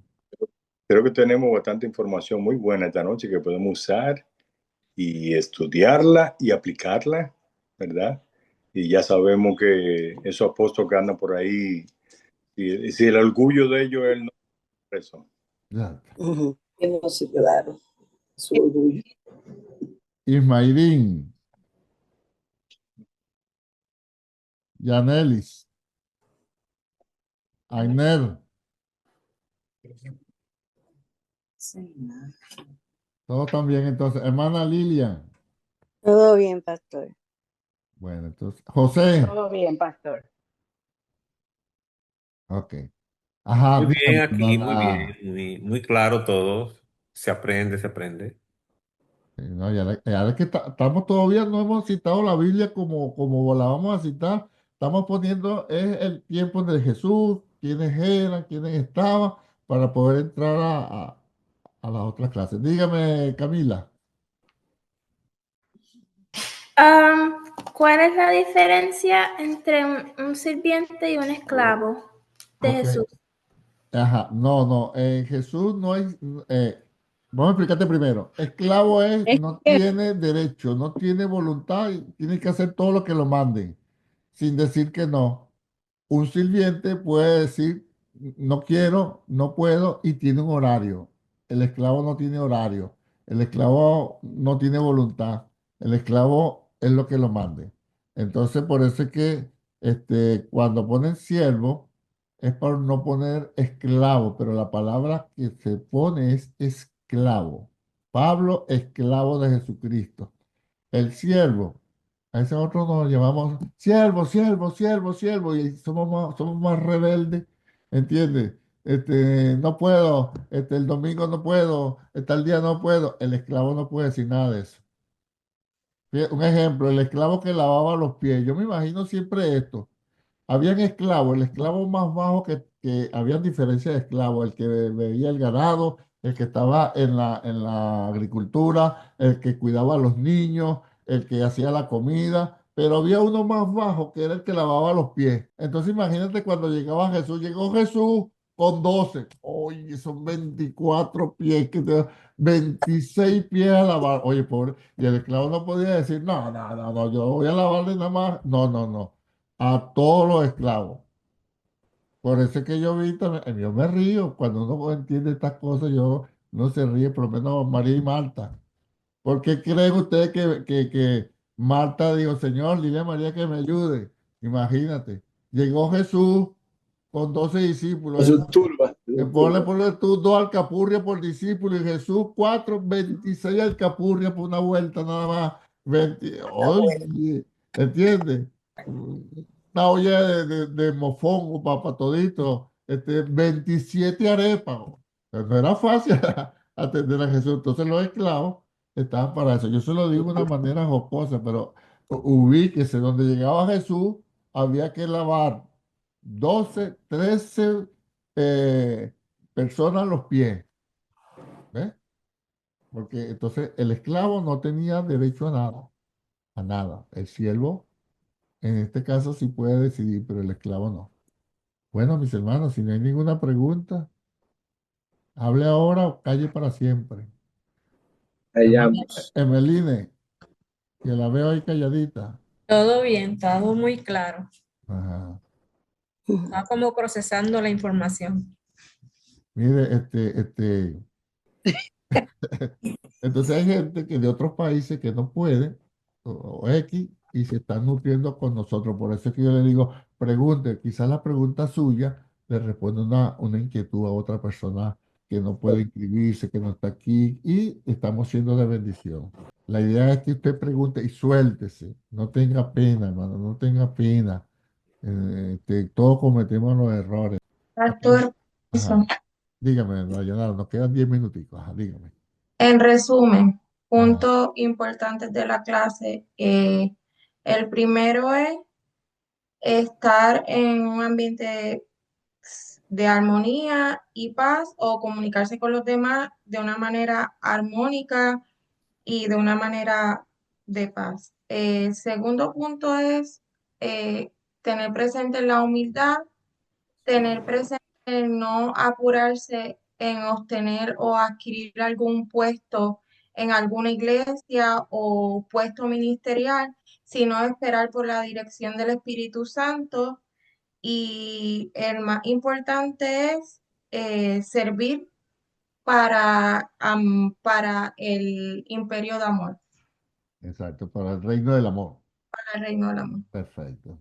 Creo que tenemos bastante información muy buena esta noche que podemos usar y estudiarla y aplicarla, ¿verdad? Y ya sabemos que esos apóstoles que andan por ahí, si el orgullo de ellos es el no eso. Ya. Que no se quedaron. Su orgullo. Ismailín, Yanelis, Ainer, todos también entonces. Hermana Lilian. Todo bien, pastor. Bueno, entonces, José. Todo bien, pastor. Ok. Ajá, Muy bien dígame, aquí, muy hermana. bien, muy claro todo. Se aprende, se aprende. No, ya es que estamos todavía, no hemos citado la Biblia como la vamos a citar. Estamos poniendo es el tiempo de Jesús, quiénes eran, quiénes estaban, para poder entrar a las otras clases. Dígame, Camila. ¿Cuál es la diferencia entre un sirviente y un esclavo de Ok. Jesús? Ajá, no, en Jesús no hay, vamos a explicarte primero. Esclavo Es no que tiene derecho, no tiene voluntad y tiene que hacer todo lo que lo manden, sin decir que no. Un sirviente puede decir, no quiero, no puedo, y tiene un horario. El esclavo no tiene horario. El esclavo no tiene voluntad. El esclavo es lo que lo mande. Entonces, por eso es que cuando ponen siervo, es por no poner esclavo, pero la palabra que se pone es esclavo. Pablo, esclavo de Jesucristo. El siervo. A ese otro nos llamamos siervo, siervo, siervo, siervo, y somos más rebeldes, ¿entiendes? No puedo, el domingo no puedo, tal día no puedo. El esclavo no puede decir nada de eso. Un ejemplo, el esclavo que lavaba los pies. Yo me imagino siempre esto. Habían esclavos, el esclavo más bajo que había diferencia de esclavos, el que veía el ganado, el que estaba en la agricultura, el que cuidaba a los niños, el que hacía la comida, pero había uno más bajo que era el que lavaba los pies. Entonces imagínate cuando llegó Jesús con 12, oye, son 24 pies, 26 pies a lavar, oye, pobre, y el esclavo no podía decir, no, no, no, no, yo voy a lavarle nada más, no, no, no a todos los esclavos. Por eso es que yo me río cuando uno entiende estas cosas, yo no se ríe, por lo menos María y Marta. ¿Por qué creen ustedes que Marta dijo, Señor, dile a María que me ayude? Imagínate, llegó Jesús con 12 discípulos. Su turba. Ponle tú 2 alcapurrias por discípulo y Jesús 4, 26 alcapurrias por una vuelta nada más. 20, oye, ¿entiendes? Una olla de mofongo para todito. 27 arepas. No era fácil atender a Jesús. Entonces los esclavos estaban para eso. Yo se lo digo de una manera jocosa, pero ubíquese, donde llegaba Jesús, había que lavar 12, 13 eh, personas los pies. ¿Ves? Porque entonces el esclavo no tenía derecho a nada, a nada. El siervo, en este caso, sí puede decidir, pero el esclavo no. Bueno, mis hermanos, si no hay ninguna pregunta, hable ahora o calle para siempre. Callamos. Emeline, que la veo ahí calladita. Todo bien, todo muy claro. Ajá. Estaba como procesando la información. Mire, entonces hay gente que de otros países que no puede, o X, y se están nutriendo con nosotros. Por eso es que yo le digo, pregunte, quizás la pregunta suya le responde una inquietud a otra persona que no puede inscribirse, que no está aquí, y estamos siendo de bendición. La idea es que usted pregunte y suéltese, no tenga pena, hermano, no tenga pena. Todos cometemos los errores. Pastor, Ajá. Dígame, Dayanara, nos quedan 10 minuticos. Ajá, dígame. en resumen, puntos importantes de la clase. El primero es estar en un ambiente de armonía y paz o comunicarse con los demás de una manera armónica y de una manera de paz. Segundo punto es tener presente la humildad, tener presente el no apurarse en obtener o adquirir algún puesto en alguna iglesia o puesto ministerial, sino esperar por la dirección del Espíritu Santo. Y el más importante es servir para el imperio de amor, Exacto, para el reino del amor. para el reino del amor. Perfecto.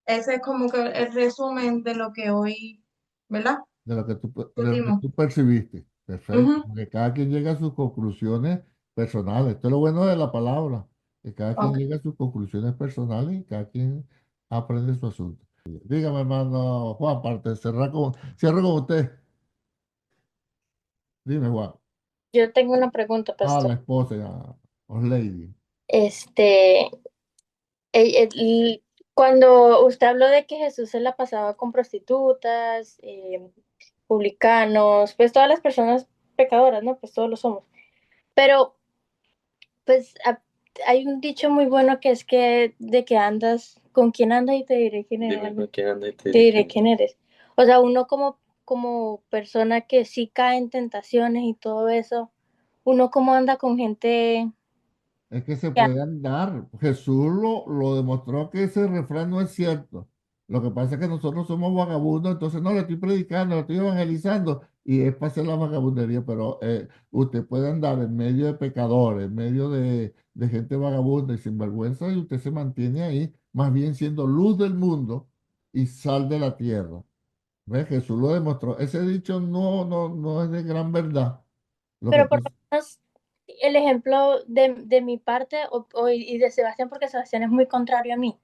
Ese es como que el resumen de lo que hoy, ¿verdad? De lo que tú percibiste. Perfecto. Porque cada quien llega a sus conclusiones personales. Esto es lo bueno de la palabra, que cada quien llega a sus conclusiones personales y cada quien aprende su asunto. Dígame, hermano Juan, cierro con usted. Dime, Juan. Yo tengo una pregunta, La pastor. esposa, ya, lady. Este, cuando usted habló de que Jesús se la pasaba con prostitutas, publicanos, pues todas las personas pecadoras, ¿no? Pues todos lo somos. Pero, pues, hay un dicho muy bueno que es que de que andas, con quién andas y te diré quién eres. Dime con quién anda y Te diré quién eres. O sea, uno como persona que sí cae en tentaciones y todo eso, uno como anda con gente. Es que se puede andar. Jesús lo demostró que ese refrán no es cierto. Lo que pasa es que nosotros somos vagabundos, entonces no le estoy predicando, le estoy evangelizando y es para hacer la vagabundería, pero usted puede andar en medio de pecadores, en medio de gente vagabunda y sinvergüenza y usted se mantiene ahí, más bien siendo luz del mundo y sal de la tierra. ¿Ves? Jesús lo demostró. Ese dicho no es de gran verdad. Lo que Pero por pasa- lo menos el ejemplo de mi parte y de Sebastián, porque Sebastián es muy contrario a mí.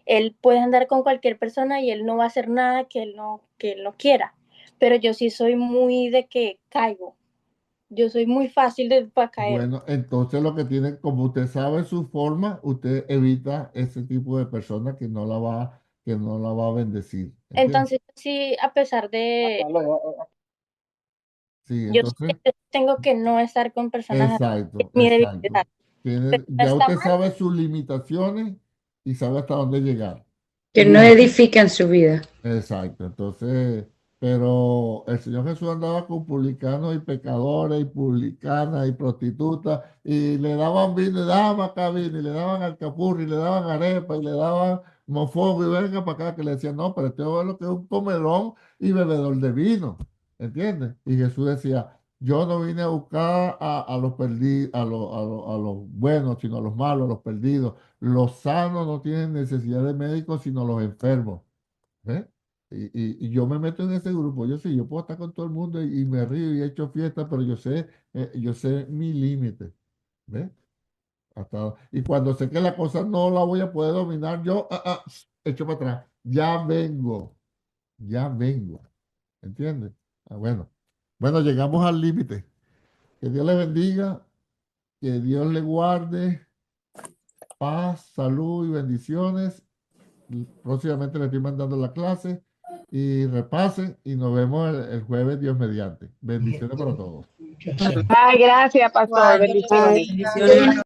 Él puede andar con cualquier persona y él no va a hacer nada que él no quiera. Pero yo sí soy muy de que caigo. Yo soy muy fácil para caer. Bueno, entonces lo que tiene, como usted sabe su forma, usted evita ese tipo de personas que no la va a bendecir. ¿Entiende? Entonces, sí, a pesar de. Sí, Yo sí entonces, tengo que no estar con personas así, es exacto, mi exacto. debilidad. Pero no Ya está usted mal. sabe sus limitaciones y sabe hasta dónde llegar. Que no edifican su vida. Exacto, entonces, pero el Señor Jesús andaba con publicanos y pecadores y publicanas y prostitutas y le daban vino, y le daban acá vino, y le daban alcapurri, y le daban arepa, y le daban mofongo, y venga para acá, que le decían, no, pero este es lo que es un comelón y bebedor de vino, ¿entiendes? Y Jesús decía, yo no vine a buscar a los perdidos, a los buenos, sino a los malos, a los perdidos. Los sanos no tienen necesidad de médicos, sino los enfermos. ¿Ves? Y yo me meto en ese grupo. Yo sí, yo puedo estar con todo el mundo y me río y he hecho fiesta, pero yo sé mi límite. ¿Ves? Y cuando sé que la cosa no la voy a poder dominar, yo echo para atrás. Ya vengo, ya vengo. ¿Entiendes? Bueno. Bueno, llegamos al límite. Que Dios le bendiga, que Dios le guarde. paz, salud y bendiciones. Próximamente les estoy mandando la clase y repasen y nos vemos el jueves, Dios mediante. Bendiciones para todos. Ay, gracias, pastor. Ay, Bendiciones. bendiciones.